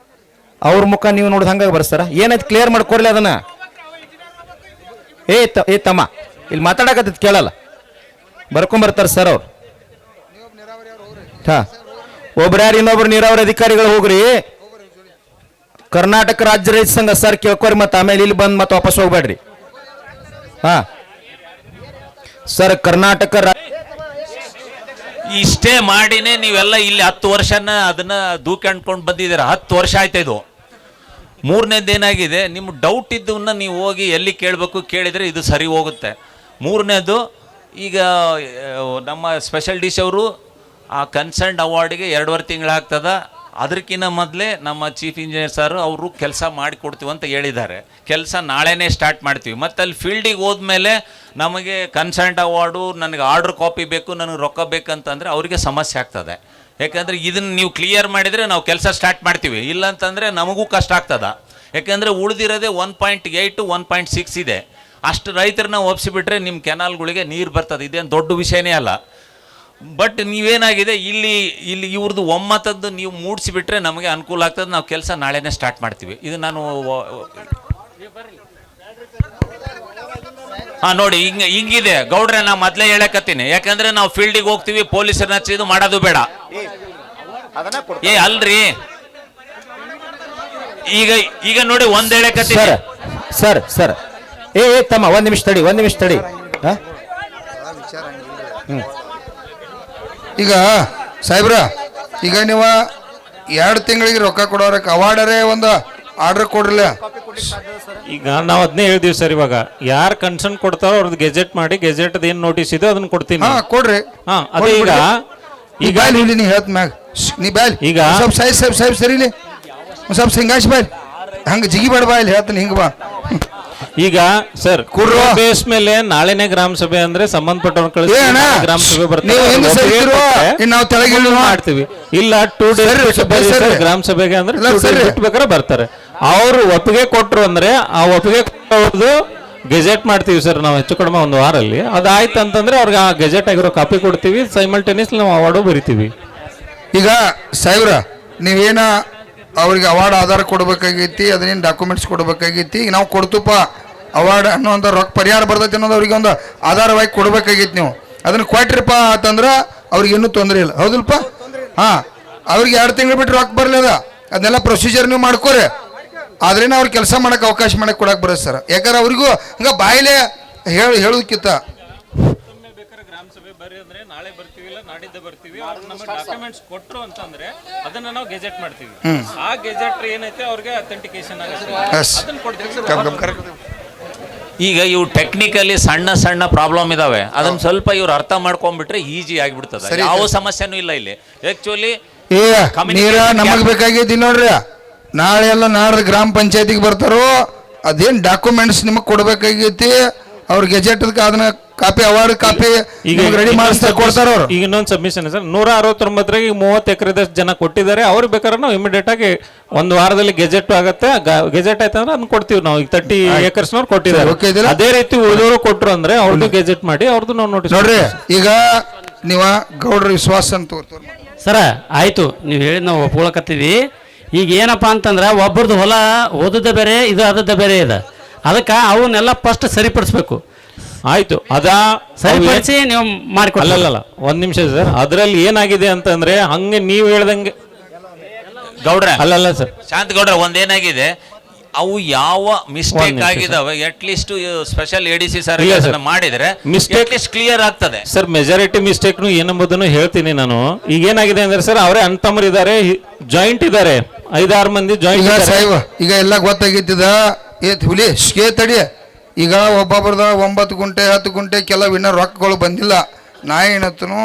ಅವ್ರ ಮುಖ ನೀವು ನೋಡಿದ ಹಂಗಾಗಿ ಬರ್ಸರ. ಏನೈತಿ ಕ್ಲಿಯರ್ ಮಾಡ್ಕೊರ್ಲಿ ಅದನ್ನ. ಏ ತಮ್ಮ, ಇಲ್ಲಿ ಮಾತಾಡಕತ್ತೈತಿ ಕೇಳಲ್ಲ, ಬರ್ಕೊಂಬರ್ತಾರೆ ಸರ್ ಅವ್ರು. ಹಾಂ, ಒಬ್ರ್ಯಾರು ಇನ್ನೊಬ್ರು ನೀರಾವರಿ ಅಧಿಕಾರಿಗಳು ಹೋಗ್ರಿ, ಕರ್ನಾಟಕ ರಾಜ್ಯ ರೈತ ಸಂಘ ಸರ್ ಕೇಳ್ಕೊರಿ, ಮತ್ತು ಆಮೇಲೆ ಇಲ್ಲಿ ಬಂದು ಮತ್ತೆ ವಾಪಸ್ ಹೋಗ್ಬೇಡ್ರಿ. ಹಾಂ ಸರ್, ಕರ್ನಾಟಕ ಇಷ್ಟೇ ಮಾಡಿನೇ ನೀವೆಲ್ಲ ಇಲ್ಲಿ 10 ವರ್ಷನ ಅದನ್ನ ದೂಕಂಡ್ಕೊಂಡು ಬಂದಿದ್ದೀರಾ. 10 ವರ್ಷ ಆಯ್ತು. ಇದು 3ನೇದೇನಾಗಿದೆ, ನಿಮ್ಮ ಡೌಟ್ ಇದ್ದವನ್ನ ನೀವು ಹೋಗಿ ಎಲ್ಲಿ ಕೇಳಬೇಕು ಕೇಳಿದರೆ ಇದು ಸರಿ ಹೋಗುತ್ತೆ. 3ನೇದು, ಈಗ ನಮ್ಮ ಸ್ಪೆಷಲ್ DC ಅವರು ಆ ಕನ್ಸರ್ನ್ ಅವಾರ್ಡಿಗೆ 2.5 ತಿಂಗಳು ಆಗ್ತದ. ಅದಕ್ಕಿಂತ ಮೊದಲೇ ನಮ್ಮ ಚೀಫ್ ಇಂಜಿನಿಯರ್ ಸರ್ ಅವರು ಕೆಲಸ ಮಾಡಿಕೊಡ್ತೀವಿ ಅಂತ ಹೇಳಿದ್ದಾರೆ. ಕೆಲಸ ನಾಳೆನೇ ಸ್ಟಾರ್ಟ್ ಮಾಡ್ತೀವಿ. ಮತ್ತು ಅಲ್ಲಿ ಫೀಲ್ಡಿಗೆ ಹೋದ್ಮೇಲೆ ನಮಗೆ ಕನ್ಸರ್ನ್ ಅವಾರ್ಡು, ನನಗೆ ಆರ್ಡ್ರ್ ಕಾಪಿ ಬೇಕು, ನನಗೆ ರೊಕ್ಕ ಬೇಕಂತಂದರೆ ಅವರಿಗೆ ಸಮಸ್ಯೆ ಆಗ್ತದೆ. ಯಾಕಂದರೆ ಇದನ್ನು ನೀವು ಕ್ಲಿಯರ್ ಮಾಡಿದರೆ ನಾವು ಕೆಲಸ ಸ್ಟಾರ್ಟ್ ಮಾಡ್ತೀವಿ, ಇಲ್ಲಾಂತಂದರೆ ನಮಗೂ ಕಷ್ಟ ಆಗ್ತದೆ. ಯಾಕಂದರೆ ಉಳಿದಿರೋದೇ 1.8 1.6 ಇದೆ. ಅಷ್ಟು ರೈತರನ್ನ ಒಪ್ಪಿಸಿಬಿಟ್ರೆ ನಿಮ್ಮ ಕೆನಾಲ್ಗಳಿಗೆ ನೀರು ಬರ್ತದೆ. ಇದೇನು ದೊಡ್ಡ ವಿಷಯನೇ ಅಲ್ಲ. ಬಟ್ ನೀವೇನಾಗಿದೆ, ಇಲ್ಲಿ ಇವ್ರದ್ದು ಒಮ್ಮತದ್ದು ನೀವು ಮೂಡಿಸಿಬಿಟ್ರೆ ನಮಗೆ ಅನುಕೂಲ ಆಗ್ತದೆ. ನಾವು ಕೆಲಸ ನಾಳೆನೇ ಸ್ಟಾರ್ಟ್ ಮಾಡ್ತೀವಿ. ಇದು ನಾನು ನೋಡಿ ಹಿಂಗಿದೆ ಗೌಡ್ರೆ, ನಾ ಮೊದಲೇ ಹೇಳಕತ್ತೀನಿ. ಯಾಕಂದ್ರೆ ನಾವು ಫೀಲ್ಡಿಗೆ ಹೋಗ್ತೀವಿ, ಪೊಲೀಸರನ್ನ ಹಚ್ಚಿದು ಮಾಡೋದು ಬೇಡ. ಅಲ್ರಿ, ಈಗ ನೋಡಿ ಒಂದ್ ಹೇಳಕತ್ತೀನಿ ಸರ್. ತಮ್ಮ ಒಂದ್ ನಿಮಿಷ ತಡಿ. ಈಗ ಸಾಹೇಬ್ರ, ಈಗ ನೀವು 2 ತಿಂಗಳಿಗೆ ರೊಕ್ಕ ಕೊಡೋರಕ್ಕೆ ಅವಾರ್ಡರೇ ಒಂದು ಆರ್ಡರ್ ಕೊಡ್ರಲ್ಲ. ಈಗ ನಾವು ಅದನ್ನೇ ಹೇಳ್ತೀವಿ ಸರ್. ಇವಾಗ ಯಾರು ಕನ್ಸರ್ನ್ ಕೊಡ್ತಾರೋ ಅವ್ರದ್ದು ಗೆಜೆಟ್ ಮಾಡಿ, ಗೆಜೆಟ್ ಏನ್ ನೋಟಿಸ್ ಇದೆ ಅದನ್ನ ಕೊಡ್ತೀನಿ. ಕೊಡ್ರಿ. ಅದೇ ಈಗ ನೀ ಹೇಳ್ತ ಮ್ಯಾಗ ನೀ ಬ್ಯಾಲ್ ಈಗ ಸಾಹೇಬ್ ಸರಿಲಿ ಒಂದು ಸ್ವಲ್ಪ ಸಿಂಗಾಶ್ ಬಾಯ್ ಹಂಗೆ ಜಿಗಿಬೇಡ ಬಾ ಇಲ್ಲಿ ಹೇಳ್ತೀನಿ ಹಿಂಗೆ ಬಾ ಈಗ ಸರ್ ಕೊಡ್ರು. ಬೇಸ್ ಮೇಲೆ ನಾಳೆನೇ ಗ್ರಾಮ ಸಭೆ ಅಂದ್ರೆ ಸಂಬಂಧಪಟ್ಟವ್ರನ್ನ ಕಳಿಸಿ ಏ ಅಣ್ಣ, ಗ್ರಾಮ ಸಭೆ ನೀವು ಹೆಂಗ್ ಸರಿತಿರೋ, ಇನ್ನು ನಾವು ತೆಳಗೆ ಇಳಿಲ್ವಾ? ಮಾಡ್ತೀವಿ ಇಲ್ಲ 2 ಡೇಸ್ ಸರಿ. ಗ್ರಾಮ ಸಭೆಗೆ ಅಂದ್ರೆ ಇಲ್ಲ, 2 ಸರಿ. ಡೇಸ್ ಬಿಟ್ಟು ಬೇಕಾದ್ರೆ ಬರ್ತಾರೆ. ಅವ್ರು ಒಪ್ಪಿಗೆ ಕೊಟ್ರು ಅಂದ್ರೆ ಆ ಒಪ್ಪಿಗೆ ಕೊಟ್ಟವ್ರದ್ದು ಗೆಜೆಟ್ ಮಾಡ್ತೀವಿ ಸರ್ ನಾವು ಹೆಚ್ಚು ಕಡಿಮೆ ಒಂದು ವಾರಲ್ಲಿ. ಅದಾಯ್ತು ಅಂತಂದ್ರೆ ಅವ್ರಿಗೆ ಆ ಗೆಜೆಟ್ ಆಗಿರೋ ಕಾಪಿ ಕೊಡ್ತೀವಿ, ಸೈಮಲ್ಟೇನಿಯಸ್ ನಾವು ಅವಾರ್ಡು ಬರಿತೀವಿ. ಈಗ ಸಾಹೇಬ್ರ ನೀವೇನ ಅವ್ರಿಗೆ ಅವಾರ್ಡ್ ಆಧಾರ ಕೊಡ್ಬೇಕಾಗೈತಿ, ಅದನ್ನೇನು ಡಾಕ್ಯುಮೆಂಟ್ಸ್ ಕೊಡ್ಬೇಕಾಗೈತಿ. ಈಗ ನಾವು ಕೊಡ್ತುಪ್ಪ ಅವಾರ್ಡ್ ಅನ್ನೋ ಒಂದು ರೊಕ್ಕ ಪರಿಹಾರ ಬರ್ತೈತಿ ಅನ್ನೋದು ಅವ್ರಿಗೆ ಒಂದು ಆಧಾರವಾಗಿ ಕೊಡ್ಬೇಕಾಗೈತಿ. ನೀವು ಅದನ್ನ ಕೊಟ್ರಿಪ್ಪ ಅಂತಂದ್ರೆ ಅವ್ರಿಗೆ ಇನ್ನೂ ತೊಂದರೆ ಇಲ್ಲ, ಹೌದಲ್ಪ? ಹಾಂ, ಅವ್ರಿಗೆ 2 ತಿಂಗಳು ಬಿಟ್ಟು ರೊಕ್ಕ ಬರಲಿಲ್ಲ, ಅದನ್ನೆಲ್ಲ ಪ್ರೊಸೀಜರ್ ನೀವು ಮಾಡ್ಕೋರಿ. ಆದ್ರೇನ ಅವ್ರು ಕೆಲಸ ಮಾಡಕ್ಕೆ ಅವಕಾಶ ಮಾಡಕ್ಕೆ ಕೊಡಕ್ಕೆ ಬರುತ್ತೆ ಸರ್. ಯಾಕಂದ್ರೆ ಅವ್ರಿಗೂ ಹಂಗೆ ಬಾಯಿಲೆ ಹೇಳೋದಕ್ಕಿಂತ ಗ್ರಾಮ ಸಭೆ ಬರ್ರಿ ಅಂದ್ರೆ ನಾಳೆ ಬರ್ತೀವಿ ಇಲ್ಲ ನಾಡಿದ್ದ ಬರ್ತೀವಿ, ಅವ್ರು ನಮಗೆ ಡಾಕ್ಯುಮೆಂಟ್ಸ್ ಕೊಟ್ರು ಅಂತಂದ್ರೆ ಅದನ್ನ ನಾವು ಗೆಜೆಟ್ ಮಾಡ್ತೀವಿ. ಆ ಗೆಜೆಟ್ ಏನೈತೆ ಅವ್ರಿಗೆ ಅಥೆಂಟಿಕೇಶನ್ ಆಗುತ್ತೆ, ಅದನ್ನ ಕೊಡ್ತೀವಿ. ಈಗ ಇವು ಟೆಕ್ನಿಕಲಿ ಸಣ್ಣ ಸಣ್ಣ ಪ್ರಾಬ್ಲಮ್ ಇದಾವೆ, ಅದನ್ನ ಸ್ವಲ್ಪ ಇವ್ರು ಅರ್ಥ ಮಾಡ್ಕೊಂಡ್ಬಿಟ್ರೆ ಈಜಿ ಆಗಿಬಿಡ್ತದೆ. ಯಾವ ಸಮಸ್ಯೆನೂ ಇಲ್ಲ ಇಲ್ಲಿ. ಆಕ್ಚುಲಿ ಏ ನೀರ ನಮಗ್ ಬೇಕಾಗೈತಿ ನೋಡ್ರಿ. ನಾಳೆ ಎಲ್ಲ ನಾಡ್ದು ಗ್ರಾಮ ಪಂಚಾಯತಿಗೆ ಬರ್ತಾರೋ, ಅದೇನ್ ಡಾಕ್ಯುಮೆಂಟ್ಸ್ ನಿಮಗ್ ಕೊಡ್ಬೇಕಾಗೈತಿ. ಅವ್ರ ಗೆಜೆಟ್ ಅದನ್ನ ಕಾಪಿ ಅವಾರ್ಡ್ ಕಾಪಿ ರೆಡಿ ಮಾಡಿಸ್ತಾರೆ, ಕೊಡ್ತಾರ ಅವ್ರು. ಈಗ ಇನ್ನೊಂದು ಸಬ್ಮಿಷನ್ ಸರ್, 169 ಈಗ 30 ಎಕರೆದಷ್ಟು ಜನ ಕೊಟ್ಟಿದ್ದಾರೆ. ಅವ್ರು ಬೇಕಾದ್ರೆ ನಾವು ಇಮಿಡಿಯೇಟ್ ಆಗಿ ಒಂದು ವಾರದಲ್ಲಿ ಗೆಜೆಟ್ ಆಗುತ್ತೆ. ಗೆಜೆಟ್ ಆಯ್ತು ಅಂದ್ರೆ ಅದನ್ನ ಕೊಡ್ತೀವಿ ನಾವು. ಈಗ 30 ಏಕರ್ಸ್ನವ್ರು ಕೊಟ್ಟಿದ್ದಾರೆ. ಅದೇ ರೀತಿ ಉಳಿದವರು ಕೊಟ್ರು ಅಂದ್ರೆ ಅವ್ರದ್ದು ಗೆಜೆಟ್ ಮಾಡಿ ಅವ್ರದ್ದು ನಾವು ನೋಟಿಸ್ ನೋಡ್ರಿ. ಈಗ ನೀವ ಗೌಡ್ರ ವಿಶ್ವಾಸ ಅಂತ ತೋರ್ತಾರೆ ಸರ, ಆಯಿತು ನೀವು ಹೇಳಿದ್ ನಾವು ಒಪ್ಕೊಳಕತ್ತೀವಿ. ಈಗ ಏನಪ್ಪ ಅಂತಂದ್ರೆ ಒಬ್ಬರದ್ದು ಹೊಲ ಓದದ್ದೇ ಬೇರೆ, ಇದು ಆದದ್ದೇ ಬೇರೆ ಇದೆ. ಅದಕ್ಕೆ ಅವನ್ನೆಲ್ಲ ಫಸ್ಟ್ ಸರಿಪಡಿಸ್ಬೇಕು. ಆಯ್ತು, ಸರಿಪಡಿಸಿ ನೀವು ಮಾಡಿಕೊಡಿ. ಅಲ್ಲಲ್ಲ, ಒಂದ್ ನಿಮಿಷ ಸರ್. ಅದ್ರಲ್ಲಿ ಏನಾಗಿದೆ ಅಂತಂದ್ರೆ ಹಂಗೆ ನೀವು ಹೇಳ್ದಂಗೆ ಗೌಡ್ರ ಅಲ್ಲಲ್ಲ ಸರ್, ಶಾಂತ ಗೌಡ್ರ, ಒಂದೇನಾಗಿದೆ, ಅವು ಯಾವ ಮಿಸ್ಟೇಕ್ ಆಗಿದಾವೆ ಅಟ್ಲೀಸ್ಟ್ ಸ್ಪೆಷಲ್ ADC ಸರ್ ಮಾಡಿದ್ರೆ ಮಿಸ್ಟೇಕ್ ಕ್ಲಿಯರ್ ಆಗ್ತದೆ ಸರ್. ಮೆಜಾರಿಟಿ ಮಿಸ್ಟೇಕ್ನು ಏನಂಬುದನ್ನು ಹೇಳ್ತೀನಿ ನಾನು. ಈಗ ಏನಾಗಿದೆ ಅಂದ್ರೆ ಸರ್, ಅವರೇ ಅಣ್ತಮ್ಮರು ಇದ್ದಾರೆ, ಜಾಯಿಂಟ್ ಇದ್ದಾರೆ, 5-6 ಮಂದಿ ಜಾಯಿಂಟ್. ಈಗ ಎಲ್ಲ ಗೊತ್ತಾಗಿದ್ದ ಹುಲಿ ತಡಿ. ಈಗ ಒಬ್ಬೊಬ್ರದ 9 ಗುಂಟೆ 10 ಗುಂಟೆ ಕೆಲವು ಇನ್ನೂ ರೊಕ್ಕಗಳು ಬಂದಿಲ್ಲ. ನಾ ಏನತ್ತನು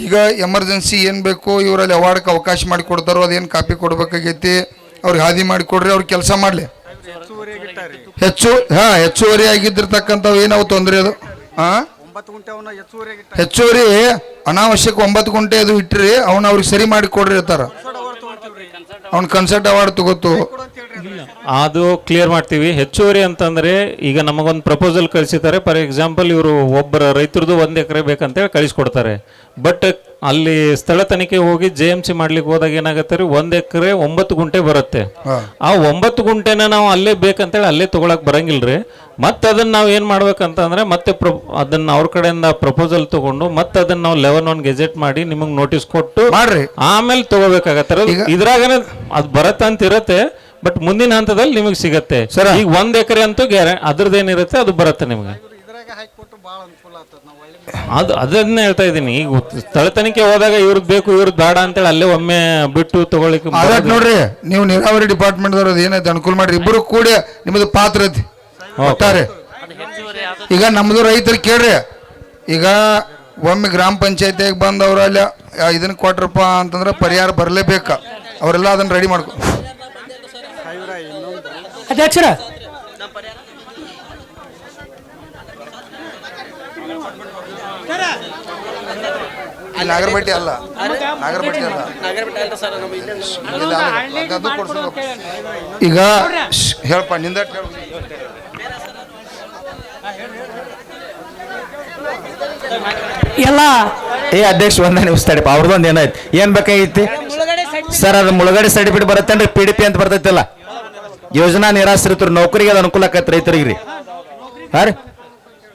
ಈಗ ಎಮರ್ಜೆನ್ಸಿ ಏನು ಬೇಕು ಇವರಲ್ಲಿ ಅವಾರ್ಡ್ಗೆ ಅವಕಾಶ ಮಾಡಿ ಕೊಡ್ತಾರೋ ಅದೇನು ಕಾಪಿ ಕೊಡ್ಬೇಕಾಗೈತಿ, ಅವ್ರಿಗೆ ಹಾದಿ ಮಾಡಿ ಕೊಡ್ರಿ, ಅವ್ರು ಕೆಲಸ ಮಾಡಲಿ. ಹೆಚ್ಚುವರಿ ಆಗಿದ್ದಿರ್ತಕ್ಕಂಥವು ಏನವು ತೊಂದರೆ ಅದು. ಹೆಚ್ಚುವರಿ ಅನಾವಶ್ಯಕ 9 ಗುಂಟೆ ಅದು ಇಟ್ರಿ, ಅವನ್ನ ಅವ್ರಿಗೆ ಸರಿ ಮಾಡಿ ಕೊಡ್ರಿ ಇರ್ತಾರ. ಅವ್ನ ಕನ್ಸರ್ಟ್ ಅವಾರ್ಡ್ ತಗೋತು, ಅದು ಕ್ಲಿಯರ್ ಮಾಡ್ತೀವಿ. ಹೆಚ್ಚುವರಿ ಅಂತಂದ್ರೆ ಈಗ ನಮಗೊಂದು ಪ್ರಪೋಸಲ್ ಕಳಿಸಿದ್ದಾರೆ. ಫಾರ್ ಎಕ್ಸಾಂಪಲ್, ಇವರು ಒಬ್ಬರ ರೈತರದು 1 ಎಕರೆ ಬೇಕಂತೇಳಿ ಕಳಿಸ್ಕೊಡ್ತಾರೆ. ಬಟ್ ಅಲ್ಲಿ ಸ್ಥಳ ತನಿಖೆ ಹೋಗಿ JMC ಮಾಡ್ಲಿಕ್ಕೆ ಹೋದಾಗ ಏನಾಗುತ್ತೆ ರೀ, 1 ಎಕರೆ 9 ಗುಂಟೆ ಬರುತ್ತೆ. ಆ 9 ಗುಂಟೆನ ನಾವು ಅಲ್ಲೇ ಬೇಕಂತೇಳಿ ಅಲ್ಲೇ ತಗೊಳಕ್ ಬರಂಗಿಲ್ರಿ. ಮತ್ತೆ ಅದನ್ನ ನಾವು ಏನ್ ಮಾಡ್ಬೇಕಂತಂದ್ರೆ ಮತ್ತೆ ಅದನ್ನ ಅವ್ರ ಕಡೆಯಿಂದ ಪ್ರಪೋಸಲ್ ತಗೊಂಡು ಮತ್ತೆ ಅದನ್ನ ನಾವು 11 ಗೆಜೆಟ್ ಮಾಡಿ ನಿಮಗ್ ನೋಟಿಸ್ ಕೊಟ್ಟು ಮಾಡ್ರಿ, ಆಮೇಲೆ ತಗೋಬೇಕಾಗತ್ತೆ. ಇದ್ರಾಗನೇ ಅದು ಬರತ್ತಂತ ಇರತ್ತೆ, ಬಟ್ ಮುಂದಿನ ಹಂತದಲ್ಲಿ ನಿಮಗೆ ಸಿಗತ್ತೆ. ಈಗ 1 ಎಕರೆ ಅಂತೂ ಅದ್ರದ್ದೇನಿರುತ್ತೆ ಅದು ಬರುತ್ತೆ ನಿಮ್ಗೆ. ಅದನ್ನ ಹೇಳ್ತಾ ಇದ್ದೀನಿ. ಈಗ ಸ್ಥಳ ತನಿಖೆ ಹೋದಾಗ ಇವ್ರದ್ದು ಬೇಕು ಇವ್ರದ್ದು ಬೇಡ ಅಂತೇಳಿ ಅಲ್ಲೇ ಒಮ್ಮೆ ಬಿಟ್ಟು ತಗೊಳ್ಳಿಕ್ಕೆ ನೋಡ್ರಿ. ನೀವು ನೀರಾವರಿ ಡಿಪಾರ್ಟ್ಮೆಂಟ್ ದವ್ರದ್ದು ಏನೈತೆ ಅನುಕೂಲ ಮಾಡ್ರಿ, ಇಬ್ಬರು ಕೂಡಿ ನಿಮ್ಮದು ಪಾತ್ರ ಐತಿ ಒಟ್ಟಾರೆ. ಈಗ ನಮ್ದು ರೈತರು ಕೇಳ್ರಿ, ಈಗ ಒಮ್ಮೆ ಗ್ರಾಮ ಪಂಚಾಯತಿಯಾಗ ಬಂದವ್ರ ಅಲ್ಲಿ ಇದನ್ನ ಕೊಟ್ರಪ್ಪ ಅಂತಂದ್ರೆ ಪರಿಹಾರ ಬರಲೇಬೇಕ. ಅವರೆಲ್ಲ ಅದನ್ನ ರೆಡಿ ಮಾಡ್ಕೊ. ಅಧ್ಯಕ್ಷರ, ನಾಗರಬಟ್ಟಿ ಅಲ್ಲ, ನಾಗರಬಟ್ಟಿ ಅಲ್ಲ. ಈಗ ಹೇಳಪ್ಪ ನಿಂದ ಎಲ್ಲ ಅಧ್ಯಕ್ಷ ಒಂದೇ ನಿಮಿಷ ತಡಿಪ. ಅವ್ರದ್ದೊಂದು ಏನಾಯ್ತು, ಏನ್ ಬೇಕಾಗೈತಿ ಸರ್? ಅದು ಮುಳುಗಡೆ ಸರ್ಟಿಫಿಕೇಟ್ ಬರುತ್ತೇನ್ರಿ, PDP ಅಂತ ಬರ್ತೈತಿಲ್ಲ, ಯೋಜನಾ ನಿರಾಶ್ರಿತರು ನೌಕರಿಗೆ ಅದು ಅನುಕೂಲ ಆಕೈತಿ ರೈತರಿಗೆ ರೀ. ಹಾ ರೀ,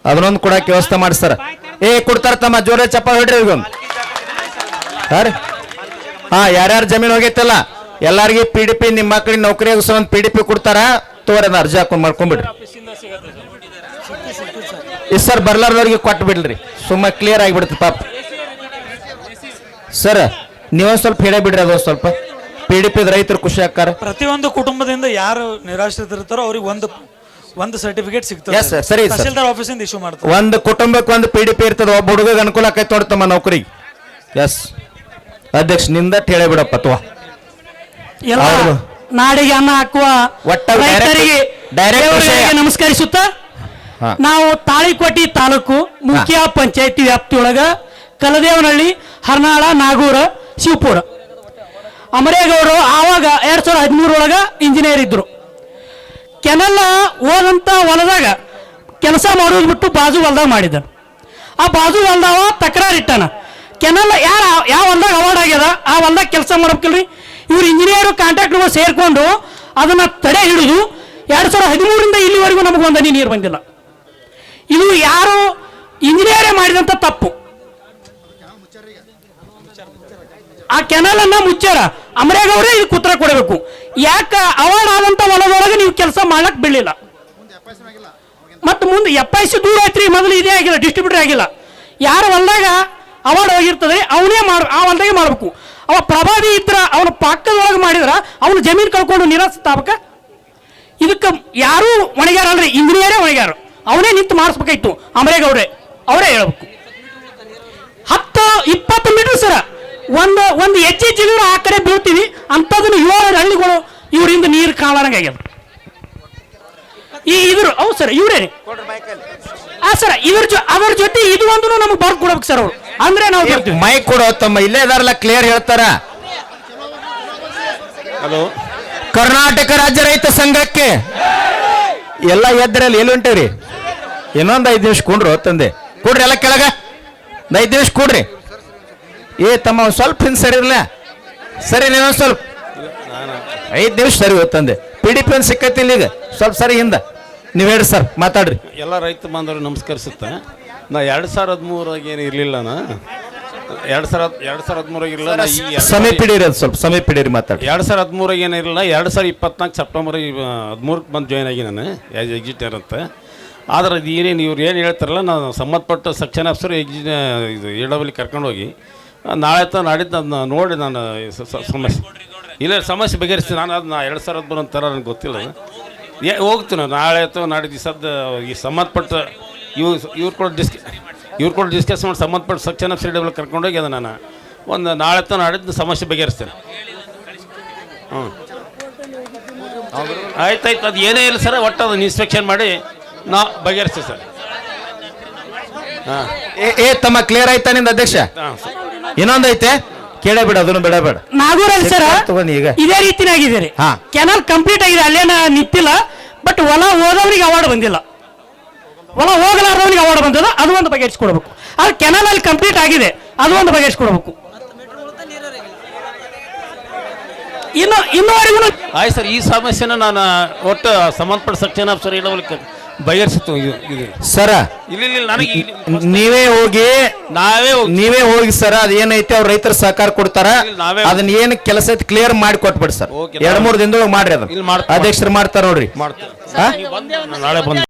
ಅದನ್ನೊಂದು ಕೊಡಕ್ಕೆ ವ್ಯವಸ್ಥೆ ಮಾಡಿಸ್ತಾರ. ಕೊಡ್ತಾರ ತಮ್ಮ, ಜೋರ ಚಪ್ಪ ಹೊಡ್ರಿ ಅವ್ರಿಗೊಂದು. ಹಾ ರೀ, ಯಾರ್ಯಾರ ಜಮೀನು ಹೋಗೈತಲ್ಲ ಎಲ್ಲಾರ್ಗಿ PDP, ನಿಮ್ಮ ಮಕ್ಕಳಿಗೆ ನೌಕರಿಗೆ ಒಂದು PDP ಕೊಡ್ತಾರ, ತೋರ ಅರ್ಜಿ ಹಾಕೊಂಡ್ ಮಾಡ್ಕೊಂಡ್ಬಿಡ್ರಿ. ಸರ್ ಬರ್ಲಾರ್ದವ್ರಿಗೆ ಕೊಟ್ಟು ಬಿಡ್ರಿ, ಸುಮ್ಮ ಕ್ಲಿಯರ್ ಆಗಿಬಿಡುತ್ತೆ ಪಾಪ. ಸರ್ ನೀವೊಂದು ಸ್ವಲ್ಪ ಹೇಳೇ ಬಿಡ್ರಿ, ಅದೊಂದು ಸ್ವಲ್ಪ PDP ರೈತರು ಖುಷಿ ಆಕಾರ. ಪ್ರತಿಯೊಂದು ಕುಟುಂಬದಿಂದ ಯಾರು ನಿರಾಶ್ರಿತರಿರ್ತಾರೋ ಅವ್ರಿಗೆ ಒಂದು ಸರ್ಟಿಫಿಕೇಟ್ ಸಿಗ್ತದೆ. ಸರಿ, ತಹಸೀಲ್ದಾರ್ ಆಫೀಸಿಂದ ಇಶ್ಯೂ ಮಾಡ್ತಾರೆ. ಒಂದು ಕುಟುಂಬಕ್ಕೆ ಒಂದು PDP ಇರ್ತದೆ, ಒಬ್ಬ ಹುಡುಗ ಅನುಕೂಲ ಆಕೈತೆ ನೋಡ್ತಮ್ಮ ನೌಕರಿಗೆ. ಎಸ್ ಅಧ್ಯಕ್ಷ ನಿಂದ ಹೇಳೇ ಬಿಡಪ್ಪ ಅಥವಾ ಎಲ್ಲ ಹೌದು. ನಾಡಿಗೆ ಅನ್ನ ಹಾಕುವ ಒಟ್ಟ ರೈತರಿಗೆ direct ದೇವರಿಗೆ ವಿಷಯ. ನಮಸ್ಕರಿಸುತ್ತಾ ಹಾ. ನಾವು ತಾಳಿಕೋಟಿ ತಾಲೂಕು ಮುಖ್ಯ ಪಂಚಾಯತಿ ವ್ಯಾಪ್ತಿಯೊಳಗ ಕಲದೇವನಹಳ್ಳಿ, ಹರ್ನಾಳ, ನಾಗೂರ, ಶಿವಪುರ. ಅಮರೇಗೌಡರು ಆವಾಗ 2013 ಒಳಗ ಇಂಜಿನಿಯರ್ ಇದ್ರು. ಕೆನಲ್ ಹೋದಂತ ಹೊಲದಾಗ ಕೆಲಸ ಮಾಡೋದು ಬಿಟ್ಟು ಬಾಜು ಹೊಲ್ದಾಗ ಮಾಡಿದ್ದಾನೆ. ಆ ಬಾಜು ಹೊಲ್ದಾವ ತಕರಾರು ಇಟ್ಟಾನ, ಕೆನಲ್ ಯಾವ ಹೊಲ್ದಾಗ ಅವಾರ್ಡ್ ಆಗ್ಯದ ಆ ಹೊಲ್ದಾಗ ಕೆಲಸ ಮಾಡ್ಬೇಕಲ್ರಿ. ಇವ್ರು ಇಂಜಿನಿಯರು ಕಾಂಟ್ರಾಕ್ಟರ್ಗಳು ಸೇರ್ಕೊಂಡು ಅದನ್ನ ತಡೆ ಹಿಡಿದು 2013ರಿಂದ ಇಲ್ಲಿವರೆಗೂ ನಮಗೆ ಒಂದು ಹನಿ ನೀರು ಬಂದಿಲ್ಲ. ಇದು ಯಾರು ಇಂಜಿನಿಯರೇ ಮಾಡಿದಂಥ ತಪ್ಪು. ಆ ಕೆನಲ್ ಅನ್ನ ಮುಚ್ಚಾರ, ಅಮರೇಗೌಡರೇ ಇದಕ್ಕೆ ಉತ್ತರ ಕೊಡಬೇಕು. ಯಾಕ ಅವಾರ್ಡ್ ಆದಂತ ಹೊಲದೊಳಗೆ ನೀವು ಕೆಲಸ ಮಾಡಕ್ ಬಿಡಲಿಲ್ಲ? ಮತ್ತು ಮುಂದೆ FIC ದೂರ ಐತ್ರಿ, ಮೊದಲು ಇದೇ ಆಗಿಲ್ಲ, ಡಿಸ್ಟ್ರಿಬ್ಯೂಟರ್ ಆಗಿಲ್ಲ. ಯಾರ ಹೊಲ್ದಾಗ ಅವಾರ್ಡ್ ಹೋಗಿರ್ತದೆ ಅವನೇ ಆ ಹೊಲ್ದಾಗೆ ಮಾಡಬೇಕು. ಅವ ಪ್ರಭಾವಿ ಇದ್ರ ಅವನ ಪಕ್ಕದೊಳಗೆ ಮಾಡಿದ್ರ ಅವನು ಜಮೀನು ಕಳ್ಕೊಂಡು ನಿರಾಸ್ತಾವಕ. ಇದಕ್ಕೆ ಯಾರೂ ಹೊಣೆಗಾರ ಅಲ್ರಿ, ಇಂಜಿನಿಯರೇ ಹೊಣೆಗಾರ. ಅವನೇ ನಿಂತು ಮಾಡಿಸ್ಬೇಕಾಯ್ತು, ಅಮರೇಗೌಡ್ರೆ ಅವರೇ ಹೇಳ್ಬೇಕು. 10-20 ಮೀಟರ್ ಸರ ಒಂದು ಹೆಜ್ಜೆ ಜಿಗಿದ್ರು ಆ ಕಡೆ ಬೀಳ್ತೀವಿ ಅಂಥದನ್ನು 7 ಹಳ್ಳಿಗಳು ಇವರಿಂದ ನೀರು ಕಾಣಲಾರಂಗಾಗ್ಯದ. ಇದ್ರು ಹೌದು ಸರ್, ಇವರೇ ಸರ್. ಅದರ ಜೊತೆ ಇದು ಒಂದು ನಮಗೆ ಬರ್ದು ಕೊಡ್ಬೇಕು ಸರ್ ಅವರು, ಅಂದ್ರೆ ನಾವು ಬರ್ತೀವಿ. ಮೈಕ್ ಕೊಡೋ ತಮ್ಮ, ಇಲ್ಲೇ ಇದಾರಲ್ಲ, ಕ್ಲಿಯರ್ ಹೇಳ್ತಾರ. ಹಲೋ, ಕರ್ನಾಟಕ ರಾಜ್ಯ ರೈತ ಸಂಘಕ್ಕೆ ಎಲ್ಲ ಎದ್ದರಲ್ಲಿ ಎಲ್ಲಿ ಹೊಂಟೇವ್ರಿ? ಇನ್ನೊಂದು 5 ನಿಮಿಷ ಕೊಂಡ್ರು ತಂದೆ ಕೊಡ್ರಿ, ಎಲ್ಲ ಕೆಳಗ 5 ನಿಮಿಷ ಕೊಡ್ರಿ. ತಮ್ಮ ಒಂದ್ ಸ್ವಲ್ಪ ಹಿಂದೆ ಸರಿ ಇರಲ್ಲ, ಸರಿ ಇನ್ನೊಂದು ಸ್ವಲ್ಪ 5 ನಿಮಿಷ ಸರಿ ಹೋಗ್ತಂದೆ. PDP ಒಂದು ಸಿಕ್ಕತ್ತಿಲ್ಲ ಈಗ, ಸ್ವಲ್ಪ ಸರಿ ಹಿಂದ ನೀವು ಹೇಳಿ ಸರ್, ಮಾತಾಡ್ರಿ. ಎಲ್ಲ ರೈತ ಬಾಂಧವರು ನಮಸ್ಕರಿಸುತ್ತೆ. ನಾ 2013 ಏನು ಇರಲಿಲ್ಲ, ನಾ 2013 ಇರಲಿಲ್ಲ. ನಾ ಈ ಸಮಯ ಪಿಡೀರಿ, ಅದು ಸ್ವಲ್ಪ ಸಮಯ ಪಿಡೀರಿ, ಮಾತಾಡ್ರಿ. 2013 ಏನಿರಲಿಲ್ಲ, 2024 ಸೆಪ್ಟೆಂಬರ್ 13 ಬಂದು ಜಾಯ್ನ್ ಆಗಿ ನಾನು ಆ್ಯಸ್ ಎಕ್ಸಿಟರ್ ಅಂತ. ಆದ್ರೆ ಅದು ಏನೇನು ಇವ್ರು ಏನು ಹೇಳ್ತಾರಲ್ಲ, ನಾನು ಸಂಬಂಧಪಟ್ಟ ಸೆಕ್ಷನ್ ಆಫೀಸರ್ ಇದು ಎಡವಲ್ಲಿ ಕರ್ಕೊಂಡೋಗಿ ನಾಳೆ ನಾಡಿದ್ದು ಅದನ್ನ ನೋಡಿ ನಾನು ಸಮಸ್ಯೆ ಇಲ್ಲ ಸಮಸ್ಯೆ ಬಗೆಹರಿಸ್ತೀನಿ. ನಾನು ಅದನ್ನ 2013 ಅಂತಾರ ನನಗೆ ಗೊತ್ತಿಲ್ಲ. ಹೋಗ್ತೀನಿ ನಾಳೆ ಅಥವಾ ನಾಡಿದ್ದು ದಿವಸದ ಈ ಸಂಬಂಧಪಟ್ಟ ಇವ್ರು ಕೂಡ ಡಿಸ್ಕಸ್ ಮಾಡಿ ಸಂಬಂಧಪಟ್ಟ ಸೆಕ್ಷನ್ ಆಫ್ ಎಡವಲ್ಲಿ ಕರ್ಕೊಂಡೋಗಿ ಅದನ್ನು ನಾನು ಒಂದು ನಾಳೆ ಅಥವಾ ನಾಡಿದ್ದು ಸಮಸ್ಯೆ ಬಗೆಹರಿಸ್ತೇನೆ. ಹ್ಞೂ ಆಯ್ತಾಯ್ತು, ಅದು ಏನೇ ಇಲ್ಲ ಸರ್, ಒಟ್ಟು ಅದನ್ನು ಇನ್ಸ್ಪೆಕ್ಷನ್ ಮಾಡಿ ನಾ ಬಗೆಹರಿಸ್ತೀವಿ ಸರ್. ಹಾಂ ತಮ್ಮ ಕ್ಲಿಯರ್ ಆಯ್ತಾ ನಿಂದ ಅಧ್ಯಕ್ಷ? ಹಾಂ ಸರ್. ಇನ್ನೊಂದು ಐತೆ, ಕೇಳೇ ಬೇಡ, ಅದನ್ನು ಬೇಡ. ನಾಗೂರಲ್ಲಿ ಸರ್ ತಗೊಂಡು ಈಗ ಇದೇ ರೀತಿನಾಗಿದೆ ರೀ. ಹಾ. ಕೆನಲ್ ಕಂಪ್ಲೀಟ್ ಆಗಿದೆ, ಅಲ್ಲೇನ ನಿಂತಿಲ್ಲ. ಬಟ್ ಹೊಲ ಹೋದವ್ರಿಗೆ ಅವಾರ್ಡ್ ಬಂದಿಲ್ಲ, ಹೊಲ ಹೋಗಲಾರ್ದವ್ರಿಗೆ ಅವಾರ್ಡ್ ಬಂದದ, ಅದು ಒಂದು ಬಗೆಹರಿಸ್ಕೊಡ್ಬೇಕು. ಅದು ಕೆನಲ್ ಅಲ್ಲಿ ಕಂಪ್ಲೀಟ್ ಆಗಿದೆ, ಅದು ಒಂದು ಬಗೆಹರಿಸ್ಕೊಡ್ಬೇಕು. ಇನ್ನೂವರೆಗೂ ಆಯ್ತು ಸರ್, ಈ ಸಮಸ್ಯೆನ ನಾನು ಒಟ್ಟು ಸಂಬಂಧಪಟ್ಟ ಸೆಕ್ಷನ್ ಆಫೀಸರ್ ಇಡವಲ್ಲಿ ಬಗೆಹರಿಸಿತ್ತು. ಇದು ಸರ, ಇಲ್ಲ ನನಗೆ ನೀವೇ ಹೋಗಿ ಸರ್, ಅದೇನೈತೆ ಅವ್ರ ರೈತರ ಸಹಕಾರ ಕೊಡ್ತಾರ, ನಾವೇ ಅದನ್ನ ಏನು ಕೆಲಸ ಐತಿ ಕ್ಲಿಯರ್ ಮಾಡಿ ಕೊಟ್ಬಿಡಿ ಸರ್. ಓಕೆ, 2-3 ದಿನದೊಳಗೆ ಮಾಡ್ರಿ, ಅದನ್ನ ಅಧ್ಯಕ್ಷರು ಮಾಡ್ತಾರ ನೋಡ್ರಿ. ಮಾಡ್ತೀನಿ. ನಾಳೆ ಬಂದು